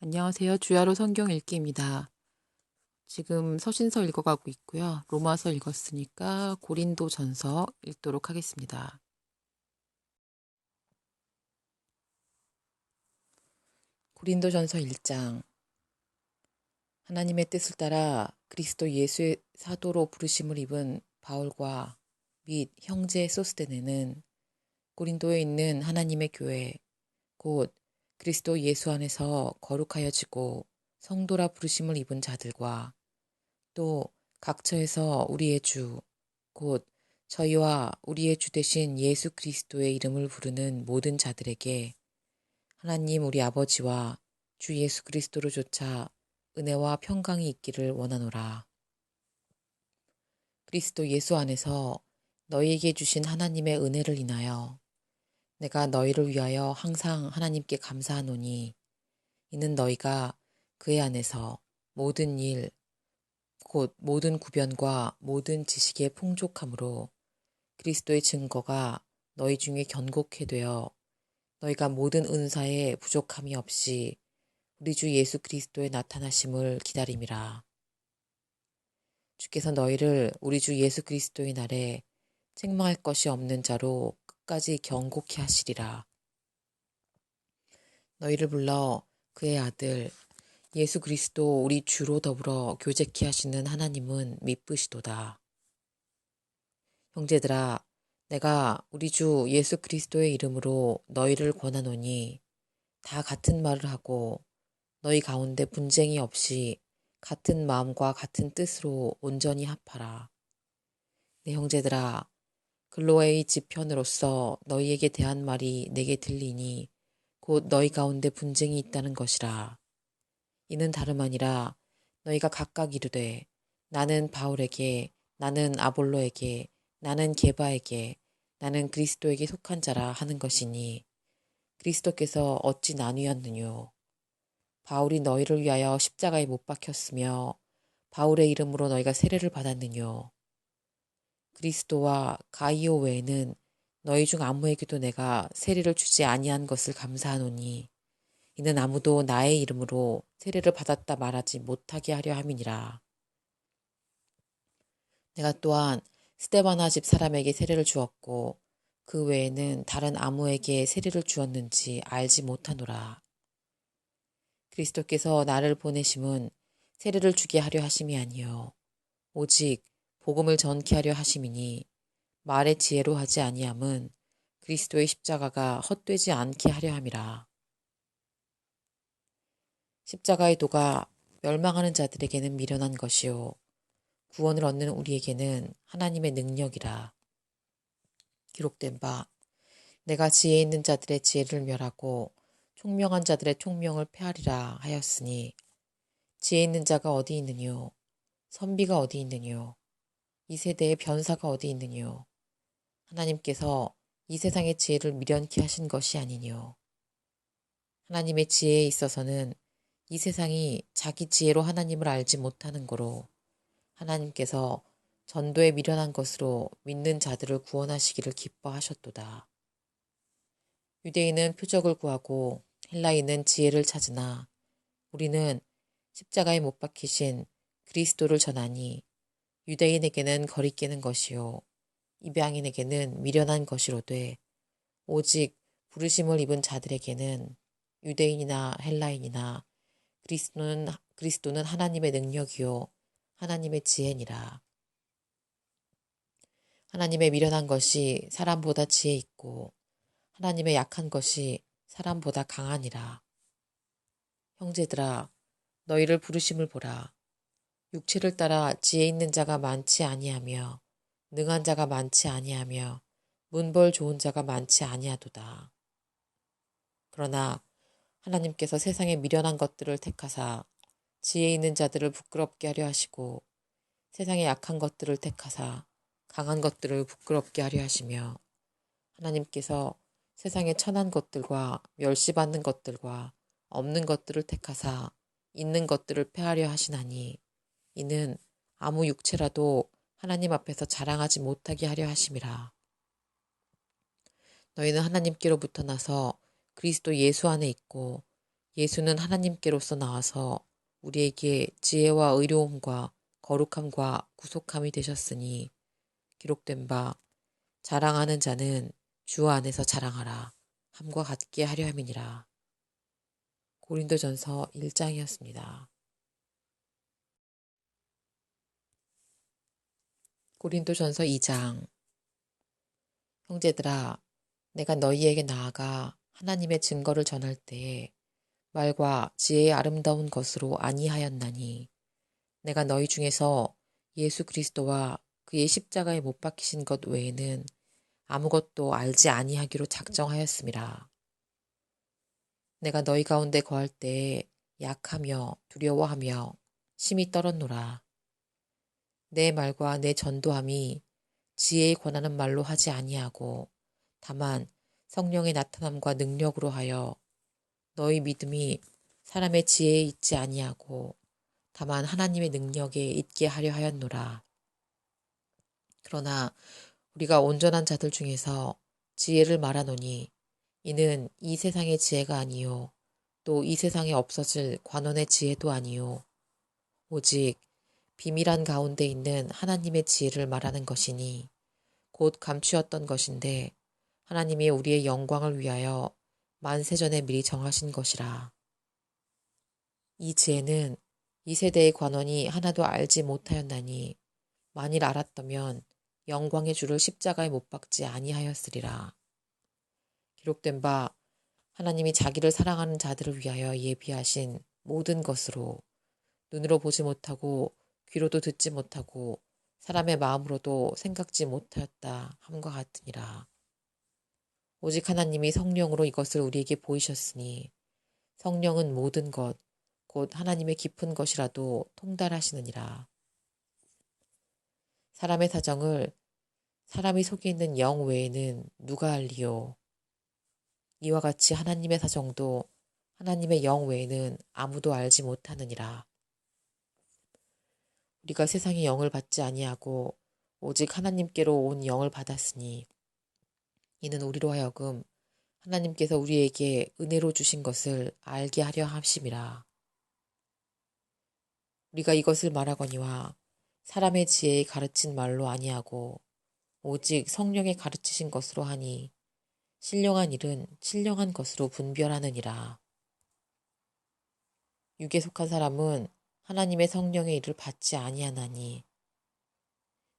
안녕하세요. 주야로 성경 읽기입니다. 지금 서신서 읽어가고 있고요. 로마서 읽었으니까 고린도전서 읽도록 하겠습니다. 고린도전서 1장. 하나님의 뜻을 따라 그리스도 예수의 사도로 부르심을 입은 바울과 및 형제 소스데네는 고린도에 있는 하나님의 교회 곧 그리스도 예수 안에서 거룩하여지고 성도라 부르심을 입은 자들과 또 각처에서 우리의 주, 곧 저희와 우리의 주 되신 예수 그리스도의 이름을 부르는 모든 자들에게 하나님 우리 아버지와 주 예수 그리스도로조차 은혜와 평강이 있기를 원하노라. 그리스도 예수 안에서 너희에게 주신 하나님의 은혜를 인하여 내가 너희를 위하여 항상 하나님께 감사하노니 이는 너희가 그의 안에서 모든 일, 곧 모든 구변과 모든 지식의 풍족함으로 그리스도의 증거가 너희 중에 견고케 되어 너희가 모든 은사에 부족함이 없이 우리 주 예수 그리스도의 나타나심을 기다림이라. 주께서 너희를 우리 주 예수 그리스도의 날에 책망할 것이 없는 자로 끝까지 견고케 하시리라. 너희를 불러 그의 아들 예수 그리스도 우리 주로 더불어 교제케 하시는 하나님은 미쁘시도다. 형제들아, 내가 우리 주 예수 그리스도의 이름으로 너희를 권하노니 다 같은 말을 하고 너희 가운데 분쟁이 없이 같은 마음과 같은 뜻으로 온전히 합하라. 내 형제들아, 글로에의 지편으로서 너희에게 대한 말이 내게 들리니 곧 너희 가운데 분쟁이 있다는 것이라. 이는 다름 아니라 너희가 각각 이르되 나는 바울에게, 나는 아볼로에게, 나는 게바에게, 나는 그리스도에게 속한 자라 하는 것이니 그리스도께서 어찌 나뉘었느뇨. 바울이 너희를 위하여 십자가에 못 박혔으며 바울의 이름으로 너희가 세례를 받았느뇨. 그리스도와 가이오 외에는 너희 중 아무에게도 내가 세례를 주지 아니한 것을 감사하노니 이는 아무도 나의 이름으로 세례를 받았다 말하지 못하게 하려 함이니라. 내가 또한 스데바나 집 사람에게 세례를 주었고 그 외에는 다른 아무에게 세례를 주었는지 알지 못하노라. 그리스도께서 나를 보내심은 세례를 주게 하려 하심이 아니요 오직 복음을 전케 하려 하심이니 말의 지혜로 하지 아니함은 그리스도의 십자가가 헛되지 않게 하려 함이라. 십자가의 도가 멸망하는 자들에게는 미련한 것이요 구원을 얻는 우리에게는 하나님의 능력이라. 기록된 바 내가 지혜 있는 자들의 지혜를 멸하고 총명한 자들의 총명을 패하리라 하였으니 지혜 있는 자가 어디 있느뇨 선비가 어디 있느뇨 이 세대의 변사가 어디 있느뇨 하나님께서 이 세상의 지혜를 미련케 하신 것이 아니뇨 하나님의 지혜에 있어서는 이 세상이 자기 지혜로 하나님을 알지 못하는 고로 하나님께서 전도에 미련한 것으로 믿는 자들을 구원하시기를 기뻐하셨도다. 유대인은 표적을 구하고 헬라인은 지혜를 찾으나 우리는 십자가에 못 박히신 그리스도를 전하니 유대인에게는 거리끼는 것이요 이방인에게는 미련한 것이로되 오직 부르심을 입은 자들에게는 유대인이나 헬라인이나 그리스도는 하나님의 능력이요 하나님의 지혜니라. 하나님의 미련한 것이 사람보다 지혜 있고 하나님의 약한 것이 사람보다 강하니라. 형제들아 너희를 부르심을 보라. 육체를 따라 지혜 있는 자가 많지 아니하며 능한 자가 많지 아니하며 문벌 좋은 자가 많지 아니하도다. 그러나 하나님께서 세상에 미련한 것들을 택하사 지혜 있는 자들을 부끄럽게 하려 하시고 세상에 약한 것들을 택하사 강한 것들을 부끄럽게 하려 하시며 하나님께서 세상에 천한 것들과 멸시받는 것들과 없는 것들을 택하사 있는 것들을 패하려 하시나니 이는 아무 육체라도 하나님 앞에서 자랑하지 못하게 하려 하심이라. 너희는 하나님께로부터 나서 그리스도 예수 안에 있고 예수는 하나님께로서 나와서 우리에게 지혜와 의로움과 거룩함과 구속함이 되셨으니 기록된 바 자랑하는 자는 주 안에서 자랑하라 함과 같게 하려 함이니라. 고린도전서 1장이었습니다. 고린도전서 2장. 형제들아, 내가 너희에게 나아가 하나님의 증거를 전할 때에 말과 지혜의 아름다운 것으로 아니하였나니 내가 너희 중에서 예수 그리스도와 그의 십자가에 못 박히신 것 외에는 아무것도 알지 아니하기로 작정하였음이라. 내가 너희 가운데 거할 때에 약하며 두려워하며 심히 떨었노라. 내 말과 내 전도함이 지혜에 권하는 말로 하지 아니하고 다만 성령의 나타남과 능력으로 하여 너희 믿음이 사람의 지혜에 있지 아니하고 다만 하나님의 능력에 있게 하려 하였노라. 그러나 우리가 온전한 자들 중에서 지혜를 말하노니 이는 이 세상의 지혜가 아니요 또 이 세상에 없어질 관원의 지혜도 아니요 오직 비밀한 가운데 있는 하나님의 지혜를 말하는 것이니 곧 감추었던 것인데 하나님이 우리의 영광을 위하여 만세전에 미리 정하신 것이라. 이 지혜는 이 세대의 관원이 하나도 알지 못하였나니 만일 알았다면 영광의 주를 십자가에 못 박지 아니하였으리라. 기록된 바 하나님이 자기를 사랑하는 자들을 위하여 예비하신 모든 것으로 눈으로 보지 못하고 귀로도 듣지 못하고 사람의 마음으로도 생각지 못하였다 함과 같으니라. 오직 하나님이 성령으로 이것을 우리에게 보이셨으니 성령은 모든 것, 곧 하나님의 깊은 것이라도 통달하시느니라. 사람의 사정을 사람이 속에 있는 영 외에는 누가 알리요? 이와 같이 하나님의 사정도 하나님의 영 외에는 아무도 알지 못하느니라. 우리가 세상의 영을 받지 아니하고 오직 하나님께로 온 영을 받았으니 이는 우리로 하여금 하나님께서 우리에게 은혜로 주신 것을 알게 하려 하심이라. 우리가 이것을 말하거니와 사람의 지혜에 가르친 말로 아니하고 오직 성령에 가르치신 것으로 하니 신령한 일은 신령한 것으로 분별하느니라. 육에 속한 사람은 하나님의 성령의 일을 받지 아니하나니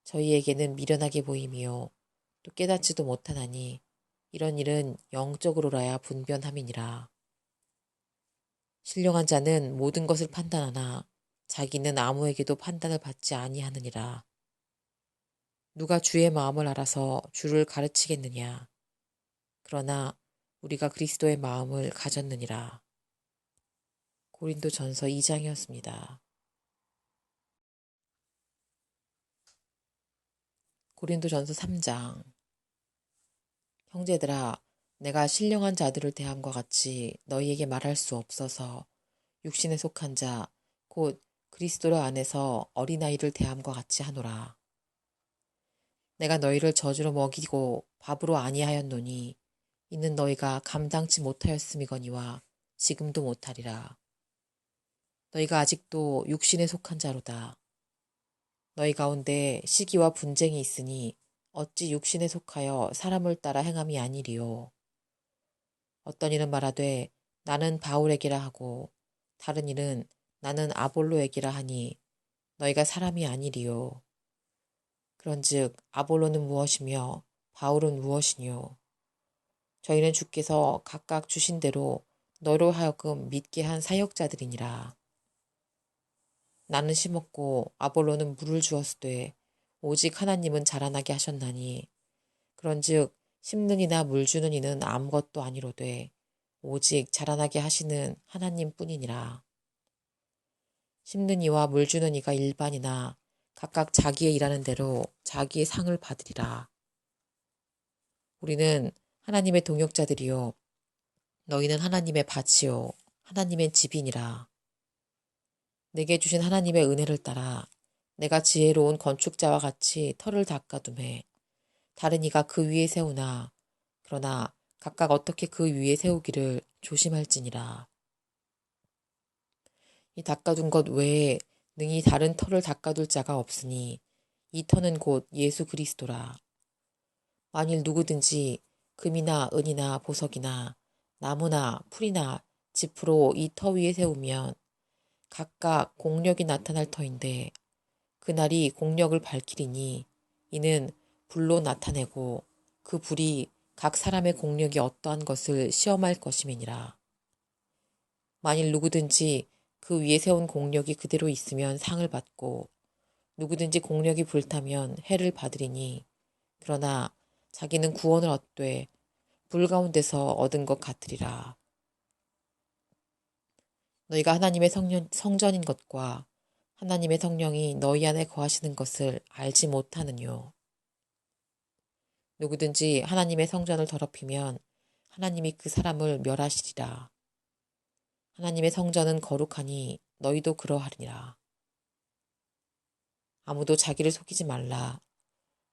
저희에게는 미련하게 보임이요 또 깨닫지도 못하나니 이런 일은 영적으로라야 분변함이니라. 신령한 자는 모든 것을 판단하나 자기는 아무에게도 판단을 받지 아니하느니라. 누가 주의 마음을 알아서 주를 가르치겠느냐. 그러나 우리가 그리스도의 마음을 가졌느니라. 고린도전서 2장이었습니다. 고린도전서 3장. 형제들아, 내가 신령한 자들을 대함과 같이 너희에게 말할 수 없어서 육신에 속한 자, 곧 그리스도 안에서 어린아이를 대함과 같이 하노라. 내가 너희를 저주로 먹이고 밥으로 아니하였노니 이는 너희가 감당치 못하였음이거니와 지금도 못하리라. 너희가 아직도 육신에 속한 자로다. 너희 가운데 시기와 분쟁이 있으니 어찌 육신에 속하여 사람을 따라 행함이 아니리요. 어떤 이는 말하되 나는 바울에게라 하고 다른 이는 나는 아볼로에게라 하니 너희가 사람이 아니리요. 그런즉 아볼로는 무엇이며 바울은 무엇이뇨. 저희는 주께서 각각 주신 대로 너로 하여금 믿게 한 사역자들이니라. 나는 심었고 아볼로는 물을 주었으되 오직 하나님은 자라나게 하셨나니 그런즉 심는 이나 물 주는 이는 아무것도 아니로되 오직 자라나게 하시는 하나님뿐이니라. 심는 이와 물 주는 이가 일반이나 각각 자기의 일하는 대로 자기의 상을 받으리라. 우리는 하나님의 동역자들이요 너희는 하나님의 밭이요 하나님의 집이니라. 내게 주신 하나님의 은혜를 따라 내가 지혜로운 건축자와 같이 터를 닦아두매 다른 이가 그 위에 세우나 그러나 각각 어떻게 그 위에 세우기를 조심할지니라. 이 닦아둔 것 외에 능히 다른 터를 닦아둘 자가 없으니 이 터는 곧 예수 그리스도라. 만일 누구든지 금이나 은이나 보석이나 나무나 풀이나 짚으로 이 터 위에 세우면 각각 공력이 나타날 터인데 그날이 공력을 밝히리니 이는 불로 나타내고 그 불이 각 사람의 공력이 어떠한 것을 시험할 것임이니라. 만일 누구든지 그 위에 세운 공력이 그대로 있으면 상을 받고 누구든지 공력이 불타면 해를 받으리니 그러나 자기는 구원을 얻되 불 가운데서 얻은 것 같으리라. 너희가 하나님의 성전인 것과 하나님의 성령이 너희 안에 거하시는 것을 알지 못하느뇨. 누구든지 하나님의 성전을 더럽히면 하나님이 그 사람을 멸하시리라. 하나님의 성전은 거룩하니 너희도 그러하리라. 아무도 자기를 속이지 말라.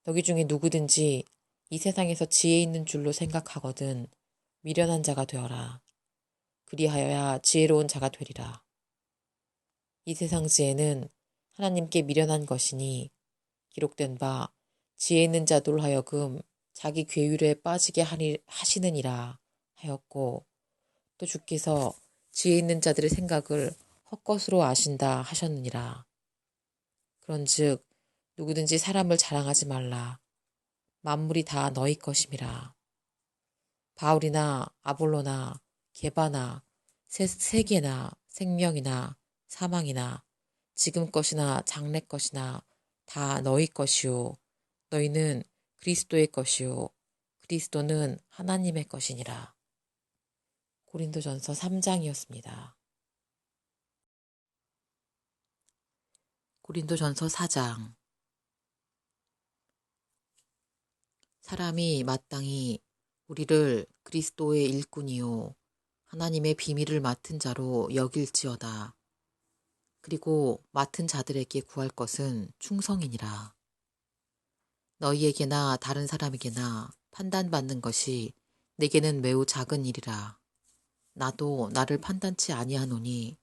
너희 중에 누구든지 이 세상에서 지혜 있는 줄로 생각하거든 미련한 자가 되어라. 그리하여야 지혜로운 자가 되리라. 이 세상 지혜는 하나님께 미련한 것이니 기록된 바 지혜 있는 자들 하여금 자기 괴율에 빠지게 하시느니라 하였고 또 주께서 지혜 있는 자들의 생각을 헛것으로 아신다 하셨느니라. 그런즉 누구든지 사람을 자랑하지 말라. 만물이 다 너희 것임이라. 바울이나 아볼로나 게바나 세계나 생명이나 사망이나 지금 것이나 장래 것이나 다 너희 것이요 너희는 그리스도의 것이요 그리스도는 하나님의 것이니라. 고린도전서 3장이었습니다. 고린도전서 4장. 사람이 마땅히 우리를 그리스도의 일꾼이요 하나님의 비밀을 맡은 자로 여길지어다. 그리고 맡은 자들에게 구할 것은 충성이니라. 너희에게나 다른 사람에게나 판단받는 것이 내게는 매우 작은 일이라. 나도 나를 판단치 아니하노니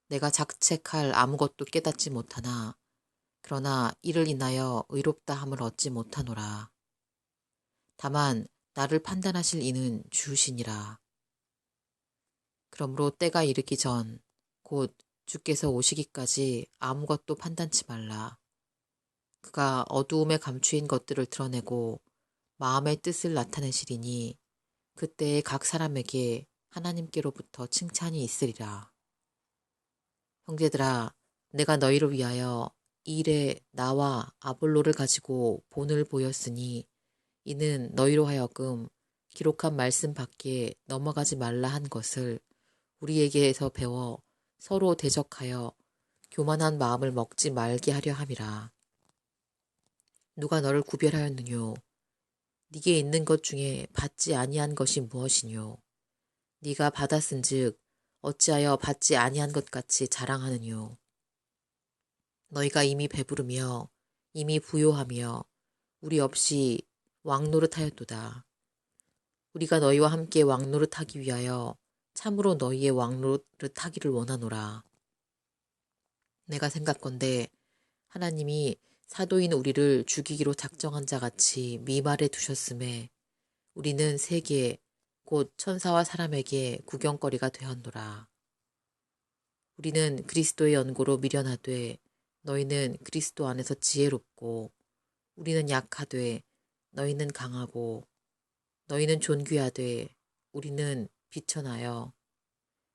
내가 자책할 아무것도 깨닫지 못하나 그러나 이를 인하여 의롭다 함을 얻지 못하노라. 다만 나를 판단하실 이는 주시니라. 그러므로 때가 이르기 전 곧 주께서 오시기까지 아무것도 판단치 말라. 그가 어두움에 감추인 것들을 드러내고 마음의 뜻을 나타내시리니 그때에 각 사람에게 하나님께로부터 칭찬이 있으리라. 형제들아, 내가 너희를 위하여 이 일에 나와 아볼로를 가지고 본을 보였으니 이는 너희로 하여금 기록한 말씀 밖에 넘어가지 말라 한 것을 우리에게서 배워 서로 대적하여 교만한 마음을 먹지 말게 하려 함이라. 누가 너를 구별하였느뇨? 네게 있는 것 중에 받지 아니한 것이 무엇이뇨? 네가 받았은즉 어찌하여 받지 아니한 것 같이 자랑하느뇨? 너희가 이미 배부르며 이미 부요하며 우리 없이 왕노릇하였도다. 우리가 너희와 함께 왕노릇하기 위하여 참으로 너희의 왕노릇하기를 원하노라. 내가 생각건대 하나님이 사도인 우리를 죽이기로 작정한 자같이 미말에 두셨음에 우리는 세계 곧 천사와 사람에게 구경거리가 되었노라. 우리는 그리스도의 연고로 미련하되 너희는 그리스도 안에서 지혜롭고 우리는 약하되 너희는 강하고 너희는 존귀하되 우리는 비천하여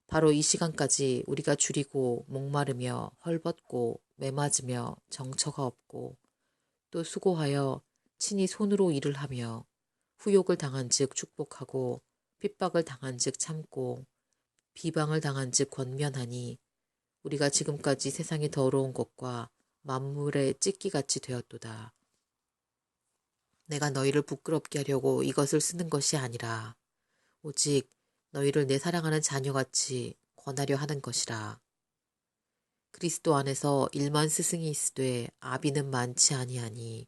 바로 이 시간까지 우리가 줄이고 목마르며 헐벗고 매맞으며 정처가 없고 또 수고하여 친히 손으로 일을 하며 후욕을 당한즉 축복하고 핍박을 당한즉 참고 비방을 당한즉 권면하니 우리가 지금까지 세상의 더러운 것과 만물의 찢기같이 되었도다. 내가 너희를 부끄럽게 하려고 이것을 쓰는 것이 아니라 오직 너희를 내 사랑하는 자녀같이 권하려 하는 것이라. 그리스도 안에서 1만 스승이 있으되 아비는 많지 아니하니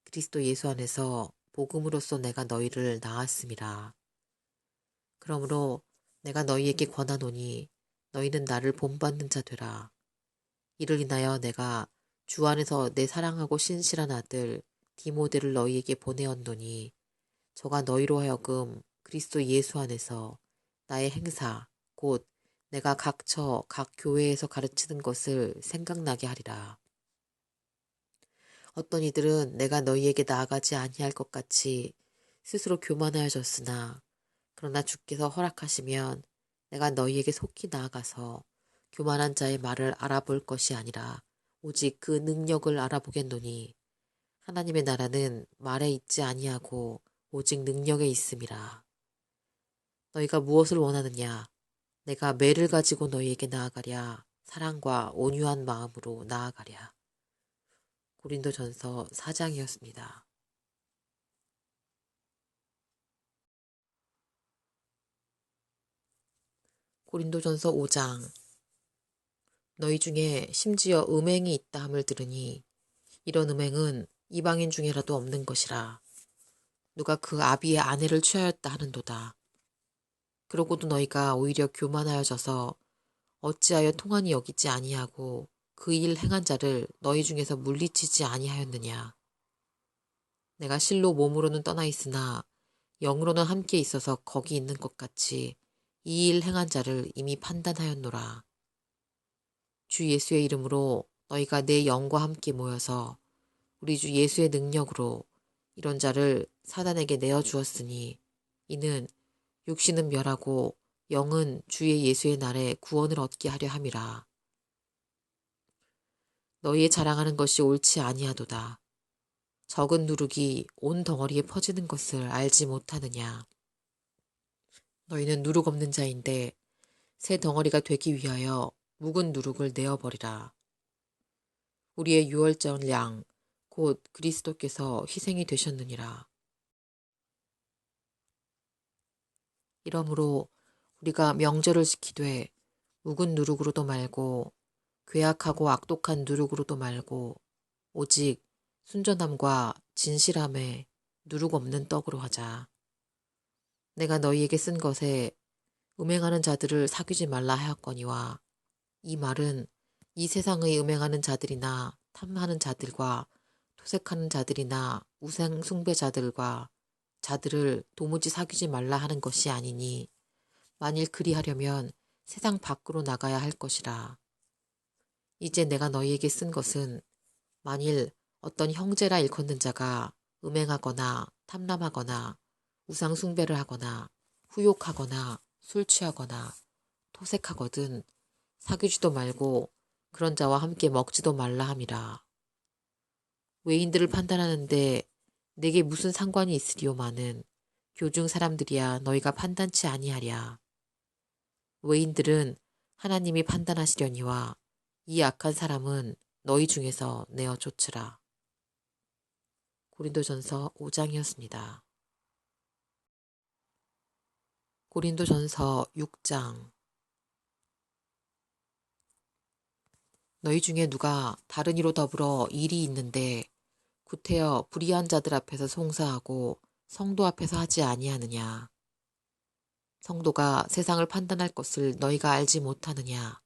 그리스도 예수 안에서 복음으로써 내가 너희를 낳았음이라. 그러므로 내가 너희에게 권하노니 너희는 나를 본받는 자 되라. 이를 인하여 내가 주 안에서 내 사랑하고 신실한 아들 디모데를 너희에게 보내었노니 저가 너희로 하여금 그리스도 예수 안에서 나의 행사 곧 내가 각처 각 교회에서 가르치는 것을 생각나게 하리라. 어떤 이들은 내가 너희에게 나아가지 아니할 것 같이 스스로 교만하여졌으나 그러나 주께서 허락하시면 내가 너희에게 속히 나아가서 교만한 자의 말을 알아볼 것이 아니라 오직 그 능력을 알아보겠노니 하나님의 나라는 말에 있지 아니하고 오직 능력에 있음이라. 너희가 무엇을 원하느냐? 내가 매를 가지고 너희에게 나아가랴. 사랑과 온유한 마음으로 나아가랴. 고린도전서 4장이었습니다. 고린도전서 5장. 너희 중에 심지어 음행이 있다 함을 들으니 이런 음행은 이방인 중에라도 없는 것이라. 누가 그 아비의 아내를 취하였다 하는도다. 그러고도 너희가 오히려 교만하여져서 어찌하여 통한이 여기지 아니하고 그 일 행한 자를 너희 중에서 물리치지 아니하였느냐. 내가 실로 몸으로는 떠나 있으나 영으로는 함께 있어서 거기 있는 것 같이 이 일 행한 자를 이미 판단하였노라. 주 예수의 이름으로 너희가 내 영과 함께 모여서 우리 주 예수의 능력으로 이런 자를 사단에게 내어주었으니 이는 육신은 멸하고 영은 주의 예수의 날에 구원을 얻게 하려 함이라. 너희의 자랑하는 것이 옳지 아니하도다. 적은 누룩이 온 덩어리에 퍼지는 것을 알지 못하느냐. 너희는 누룩 없는 자인데 새 덩어리가 되기 위하여 묵은 누룩을 내어버리라. 우리의 유월절 양 곧 그리스도께서 희생이 되셨느니라. 이러므로 우리가 명절을 지키되 묵은 누룩으로도 말고 괴악하고 악독한 누룩으로도 말고 오직 순전함과 진실함에 누룩 없는 떡으로 하자. 내가 너희에게 쓴 것에 음행하는 자들을 사귀지 말라 하였거니와 이 말은 이 세상의 음행하는 자들이나 탐하는 자들과 토색하는 자들이나 우상 숭배자들과 자들을 도무지 사귀지 말라 하는 것이 아니니 만일 그리하려면 세상 밖으로 나가야 할 것이라. 이제 내가 너희에게 쓴 것은 만일 어떤 형제라 일컫는 자가 음행하거나 탐람하거나 우상 숭배를 하거나 후욕하거나 술 취하거나 토색하거든 사귀지도 말고 그런 자와 함께 먹지도 말라 함이라. 외인들을 판단하는데 내게 무슨 상관이 있으리요마는 교중 사람들이야 너희가 판단치 아니하랴. 외인들은 하나님이 판단하시려니와 이 악한 사람은 너희 중에서 내어 쫓으라. 고린도전서 5장이었습니다. 고린도전서 6장. 너희 중에 누가 다른 이로 더불어 일이 있는데 구태여 불의한 자들 앞에서 송사하고 성도 앞에서 하지 아니하느냐. 성도가 세상을 판단할 것을 너희가 알지 못하느냐.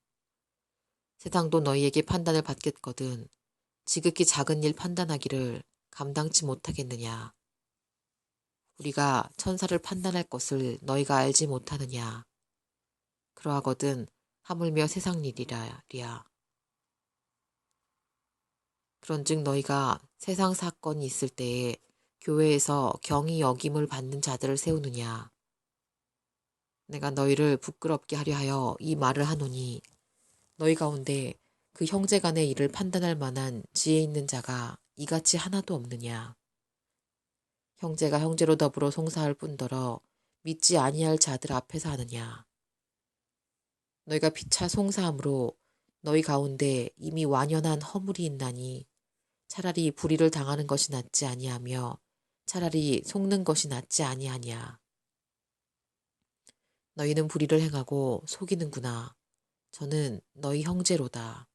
세상도 너희에게 판단을 받겠거든 지극히 작은 일 판단하기를 감당치 못하겠느냐. 우리가 천사를 판단할 것을 너희가 알지 못하느냐. 그러하거든 하물며 세상 일이랴. 그런즉 너희가 세상 사건이 있을 때에 교회에서 경히 여김을 받는 자들을 세우느냐. 내가 너희를 부끄럽게 하려 하여 이 말을 하노니 너희 가운데 그 형제 간의 일을 판단할 만한 지혜 있는 자가 이같이 하나도 없느냐. 형제가 형제로 더불어 송사할 뿐더러 믿지 아니할 자들 앞에서 하느냐. 너희가 피차 송사함으로 너희 가운데 이미 완연한 허물이 있나니 차라리 불의를 당하는 것이 낫지 아니하며 차라리 속는 것이 낫지 아니하냐. 너희는 불의를 행하고 속이는구나. 저는 너희 형제로다.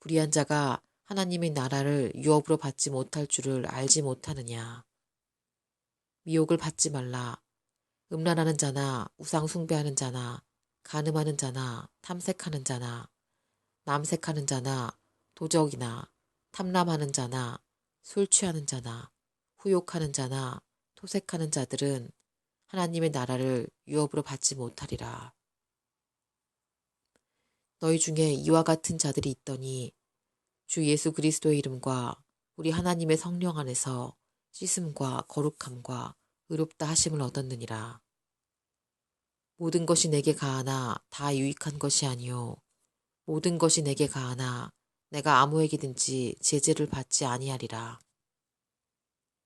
불의한 자가 하나님의 나라를 유업으로 받지 못할 줄을 알지 못하느냐. 미혹을 받지 말라. 음란하는 자나 우상 숭배하는 자나 간음하는 자나 탐색하는 자나 남색하는 자나 도적이나 탐람하는 자나 술 취하는 자나 후욕하는 자나 토색하는 자들은 하나님의 나라를 유업으로 받지 못하리라. 너희 중에 이와 같은 자들이 있더니 주 예수 그리스도의 이름과 우리 하나님의 성령 안에서 씻음과 거룩함과 의롭다 하심을 얻었느니라. 모든 것이 내게 가하나 다 유익한 것이 아니요 모든 것이 내게 가하나 내가 아무에게든지 제재를 받지 아니하리라.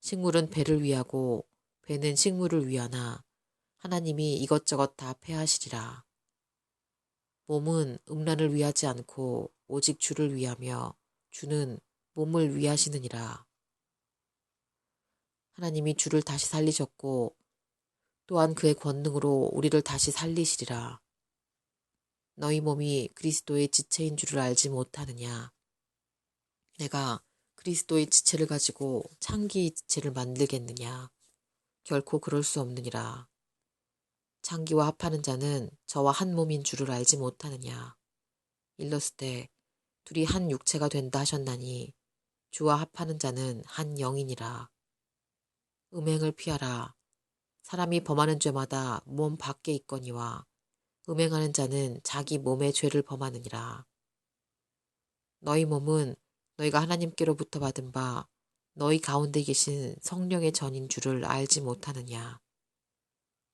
식물은 배를 위하고 배는 식물을 위하나 하나님이 이것저것 다 패하시리라. 몸은 음란을 위하지 않고 오직 주를 위하며 주는 몸을 위하시느니라. 하나님이 주를 다시 살리셨고 또한 그의 권능으로 우리를 다시 살리시리라. 너희 몸이 그리스도의 지체인 줄을 알지 못하느냐. 내가 그리스도의 지체를 가지고 창기의 지체를 만들겠느냐. 결코 그럴 수 없느니라. 창기와 합하는 자는 저와 한 몸인 줄을 알지 못하느냐. 일렀을 둘이 한 육체가 된다 하셨나니 주와 합하는 자는 한 영이니라. 음행을 피하라. 사람이 범하는 죄마다 몸 밖에 있거니와 음행하는 자는 자기 몸의 죄를 범하느니라. 너희 몸은 너희가 하나님께로부터 받은 바 너희 가운데 계신 성령의 전인 줄을 알지 못하느냐.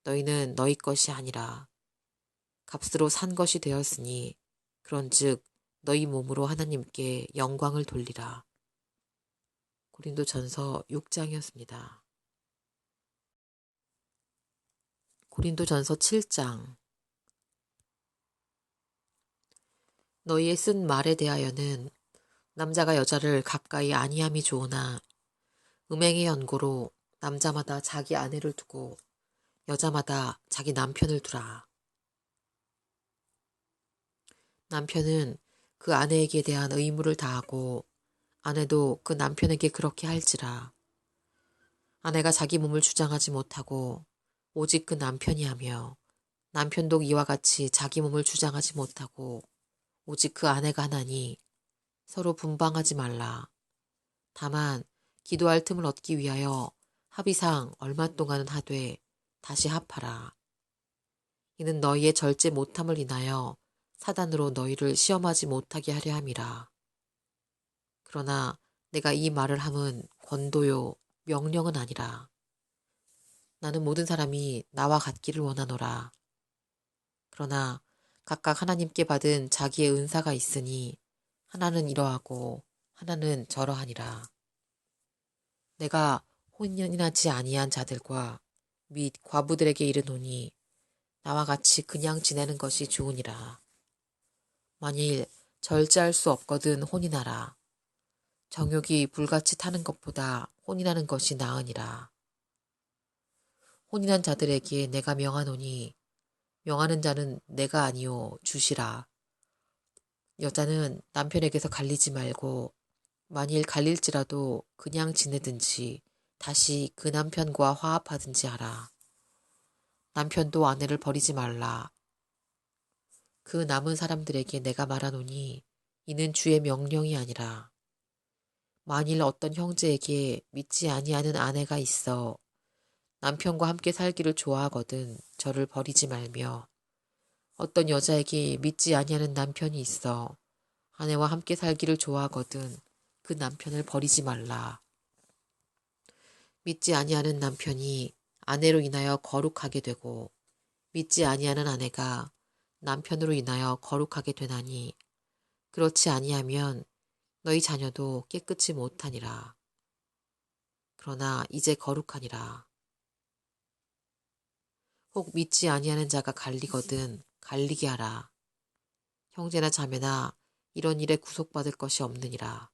너희는 너희 것이 아니라 값으로 산 것이 되었으니 그런즉 너희 몸으로 하나님께 영광을 돌리라. 고린도전서 6장이었습니다. 고린도전서 7장. 너희의 쓴 말에 대하여는 남자가 여자를 가까이 아니함이 좋으나 음행의 연고로 남자마다 자기 아내를 두고 여자마다 자기 남편을 두라. 남편은 그 아내에게 대한 의무를 다하고 아내도 그 남편에게 그렇게 할지라. 아내가 자기 몸을 주장하지 못하고 오직 그 남편이 하며 남편도 이와 같이 자기 몸을 주장하지 못하고 오직 그 아내가 하나니 서로 분방하지 말라. 다만 기도할 틈을 얻기 위하여 합의상 얼마 동안은 하되 다시 합하라. 이는 너희의 절제 못함을 인하여 사단으로 너희를 시험하지 못하게 하려 함이라. 그러나 내가 이 말을 함은 권도요 명령은 아니라. 나는 모든 사람이 나와 같기를 원하노라. 그러나 각각 하나님께 받은 자기의 은사가 있으니 하나는 이러하고 하나는 저러하니라. 내가 혼인하지 아니한 자들과 및 과부들에게 이르노니 나와 같이 그냥 지내는 것이 좋으니라. 만일 절제할 수 없거든 혼인하라. 정욕이 불같이 타는 것보다 혼인하는 것이 나으니라. 혼인한 자들에게 내가 명하노니 명하는 자는 내가 아니요 주시라. 여자는 남편에게서 갈리지 말고 만일 갈릴지라도 그냥 지내든지 다시 그 남편과 화합하든지 하라. 남편도 아내를 버리지 말라. 그 남은 사람들에게 내가 말하노니 이는 주의 명령이 아니라. 만일 어떤 형제에게 믿지 아니하는 아내가 있어 남편과 함께 살기를 좋아하거든 저를 버리지 말며 어떤 여자에게 믿지 아니하는 남편이 있어 아내와 함께 살기를 좋아하거든 그 남편을 버리지 말라. 믿지 아니하는 남편이 아내로 인하여 거룩하게 되고 믿지 아니하는 아내가 남편으로 인하여 거룩하게 되나니 그렇지 아니하면 너희 자녀도 깨끗이 못하니라. 그러나 이제 거룩하니라. 혹 믿지 아니하는 자가 갈리거든 갈리게 하라. 형제나 자매나 이런 일에 구속받을 것이 없느니라.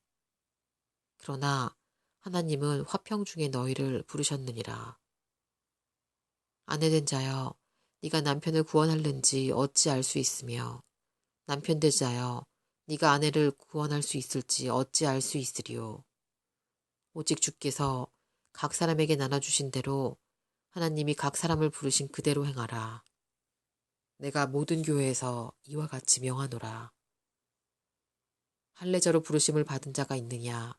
그러나 하나님은 화평 중에 너희를 부르셨느니라. 아내된 자여 네가 남편을 구원할는지 어찌 알 수 있으며 남편된 자여 네가 아내를 구원할 수 있을지 어찌 알 수 있으리요. 오직 주께서 각 사람에게 나눠주신 대로 하나님이 각 사람을 부르신 그대로 행하라. 내가 모든 교회에서 이와 같이 명하노라. 할례자로 부르심을 받은 자가 있느냐?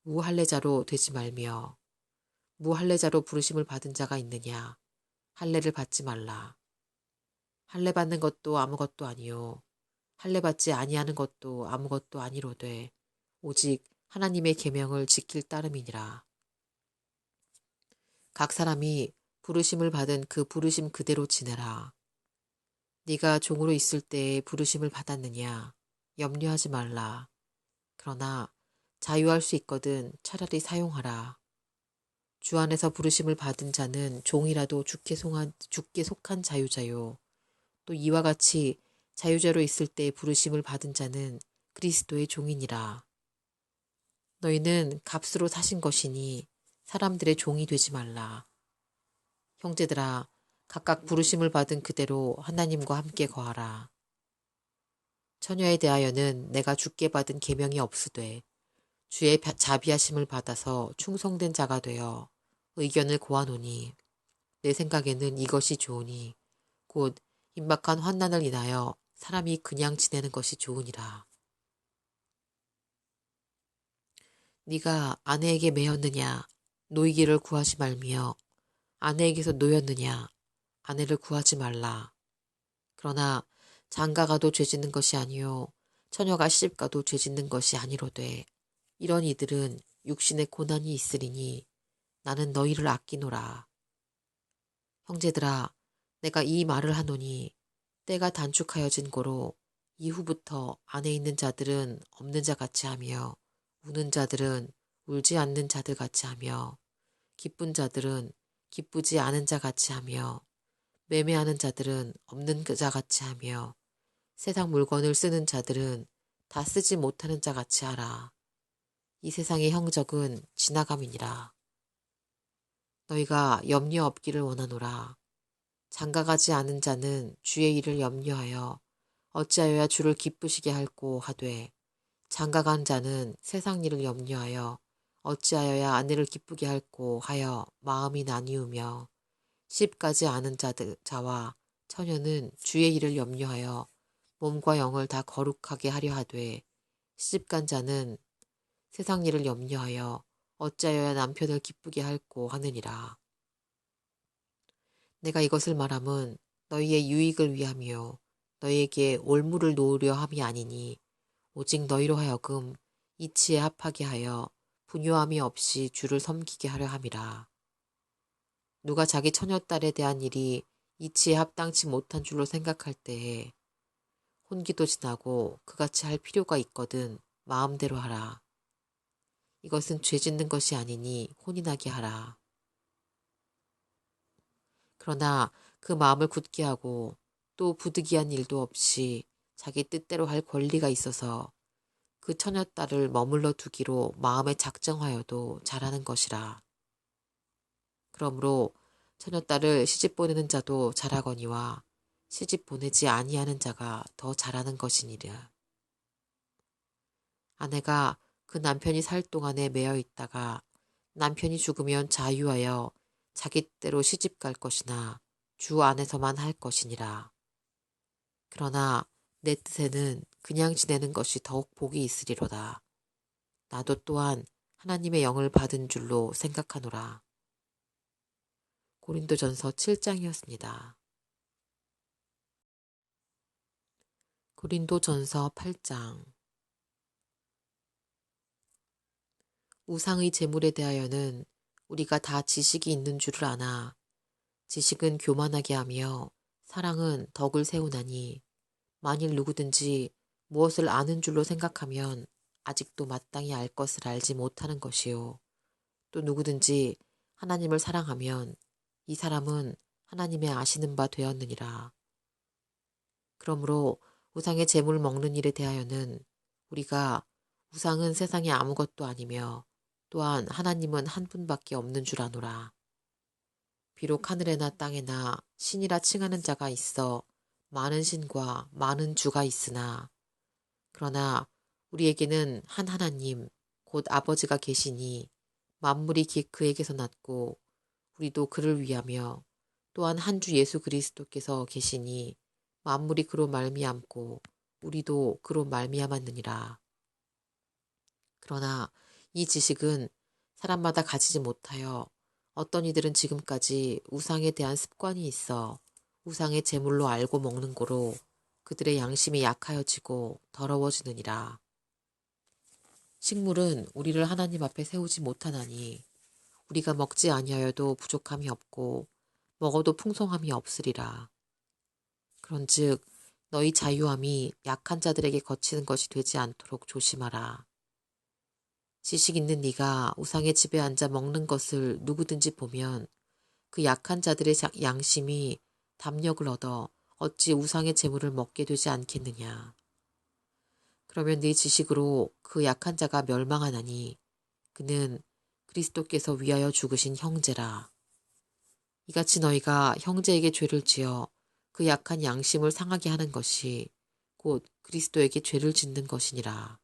무할례자로 되지 말며 무할례자로 부르심을 받은 자가 있느냐? 할례를 받지 말라. 할례 받는 것도 아무것도 아니요 할례 받지 아니하는 것도 아무것도 아니로되 오직 하나님의 계명을 지킬 따름이니라. 각 사람이 부르심을 받은 그 부르심 그대로 지내라. 네가 종으로 있을 때에 부르심을 받았느냐? 염려하지 말라. 그러나 자유할 수 있거든 차라리 사용하라. 주 안에서 부르심을 받은 자는 종이라도 주께 속한 자유자요. 또 이와 같이 자유자로 있을 때 부르심을 받은 자는 그리스도의 종이니라. 너희는 값으로 사신 것이니 사람들의 종이 되지 말라. 형제들아, 각각 부르심을 받은 그대로 하나님과 함께 거하라. 처녀에 대하여는 내가 주께 받은 계명이 없으되 주의 자비하심을 받아서 충성된 자가 되어 의견을 고하노니 내 생각에는 이것이 좋으니 곧 임박한 환난을 인하여 사람이 그냥 지내는 것이 좋으니라. 네가 아내에게 매였느냐 노이기를 구하지 말며 아내에게서 노였느냐 아내를 구하지 말라. 그러나 장가가도 죄짓는 것이 아니요 처녀가 시집가도 죄짓는 것이 아니로되 이런 이들은 육신의 고난이 있으리니 나는 너희를 아끼노라. 형제들아, 내가 이 말을 하노니 때가 단축하여진 고로 이후부터 안에 있는 자들은 없는 자 같이 하며 우는 자들은 울지 않는 자들 같이 하며 기쁜 자들은 기쁘지 않은 자 같이 하며 매매하는 자들은 없는 자 같이 하며 세상 물건을 쓰는 자들은 다 쓰지 못하는 자 같이 하라. 이 세상의 형적은 지나감이니라. 너희가 염려 없기를 원하노라. 장가가지 않은 자는 주의 일을 염려하여 어찌하여야 주를 기쁘시게 할꼬 하되 장가간 자는 세상 일을 염려하여 어찌하여야 아내를 기쁘게 할꼬 하여 마음이 나뉘우며 시집가지 않은 자와 처녀는 주의 일을 염려하여 몸과 영을 다 거룩하게 하려 하되 시집간 자는 세상 일을 염려하여 어찌하여야 남편을 기쁘게 할꼬 하느니라. 내가 이것을 말함은 너희의 유익을 위함이요 너희에게 올무를 놓으려 함이 아니니 오직 너희로 하여금 이치에 합하게 하여 분요함이 없이 주를 섬기게 하려 함이라. 누가 자기 처녀딸에 대한 일이 이치에 합당치 못한 줄로 생각할 때에 혼기도 지나고 그같이 할 필요가 있거든 마음대로 하라. 이것은 죄 짓는 것이 아니니 혼이 나게 하라. 그러나 그 마음을 굳게 하고 또 부득이한 일도 없이 자기 뜻대로 할 권리가 있어서 그 처녀딸을 머물러 두기로 마음에 작정하여도 잘하는 것이라. 그러므로 처녀딸을 시집 보내는 자도 잘하거니와 시집 보내지 아니하는 자가 더 잘하는 것이니라. 아내가 그 남편이 살 동안에 매여 있다가 남편이 죽으면 자유하여 자기 때로 시집 갈 것이나 주 안에서만 할 것이니라. 그러나 내 뜻에는 그냥 지내는 것이 더욱 복이 있으리로다. 나도 또한 하나님의 영을 받은 줄로 생각하노라. 고린도전서 7장이었습니다. 고린도전서 8장. 우상의 제물에 대하여는 우리가 다 지식이 있는 줄을 아나 지식은 교만하게 하며 사랑은 덕을 세우나니 만일 누구든지 무엇을 아는 줄로 생각하면 아직도 마땅히 알 것을 알지 못하는 것이요. 또 누구든지 하나님을 사랑하면 이 사람은 하나님의 아시는 바 되었느니라. 그러므로 우상의 제물 먹는 일에 대하여는 우리가 우상은 세상에 아무것도 아니며 또한 하나님은 한 분밖에 없는 줄 아노라. 비록 하늘에나 땅에나 신이라 칭하는 자가 있어 많은 신과 많은 주가 있으나 그러나 우리에게는 한 하나님 곧 아버지가 계시니 만물이 그에게서 났고 우리도 그를 위하며 또한 한 주 예수 그리스도께서 계시니 만물이 그로 말미암고 우리도 그로 말미암았느니라. 그러나 이 지식은 사람마다 가지지 못하여 어떤 이들은 지금까지 우상에 대한 습관이 있어 우상의 제물로 알고 먹는 고로 그들의 양심이 약하여지고 더러워지느니라. 식물은 우리를 하나님 앞에 세우지 못하나니 우리가 먹지 아니하여도 부족함이 없고 먹어도 풍성함이 없으리라. 그런즉 너희 자유함이 약한 자들에게 거치는 것이 되지 않도록 조심하라. 지식 있는 네가 우상의 집에 앉아 먹는 것을 누구든지 보면 그 약한 자들의 양심이 담력을 얻어 어찌 우상의 재물을 먹게 되지 않겠느냐. 그러면 네 지식으로 그 약한 자가 멸망하나니 그는 그리스도께서 위하여 죽으신 형제라. 이같이 너희가 형제에게 죄를 지어 그 약한 양심을 상하게 하는 것이 곧 그리스도에게 죄를 짓는 것이니라.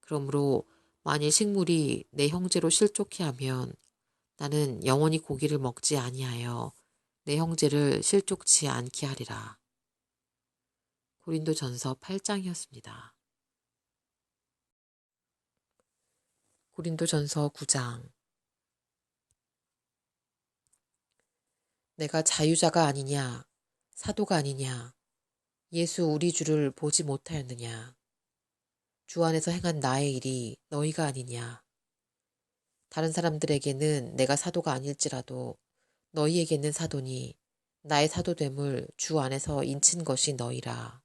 그러므로 만일 식물이 내 형제로 실족해 하면 나는 영원히 고기를 먹지 아니하여 내 형제를 실족치 않게 하리라. 고린도전서 8장이었습니다. 고린도전서 9장. 내가 자유자가 아니냐, 사도가 아니냐, 예수 우리 주를 보지 못하였느냐. 주 안에서 행한 나의 일이 너희가 아니냐. 다른 사람들에게는 내가 사도가 아닐지라도 너희에게는 사도니 나의 사도됨을 주 안에서 인친 것이 너희라.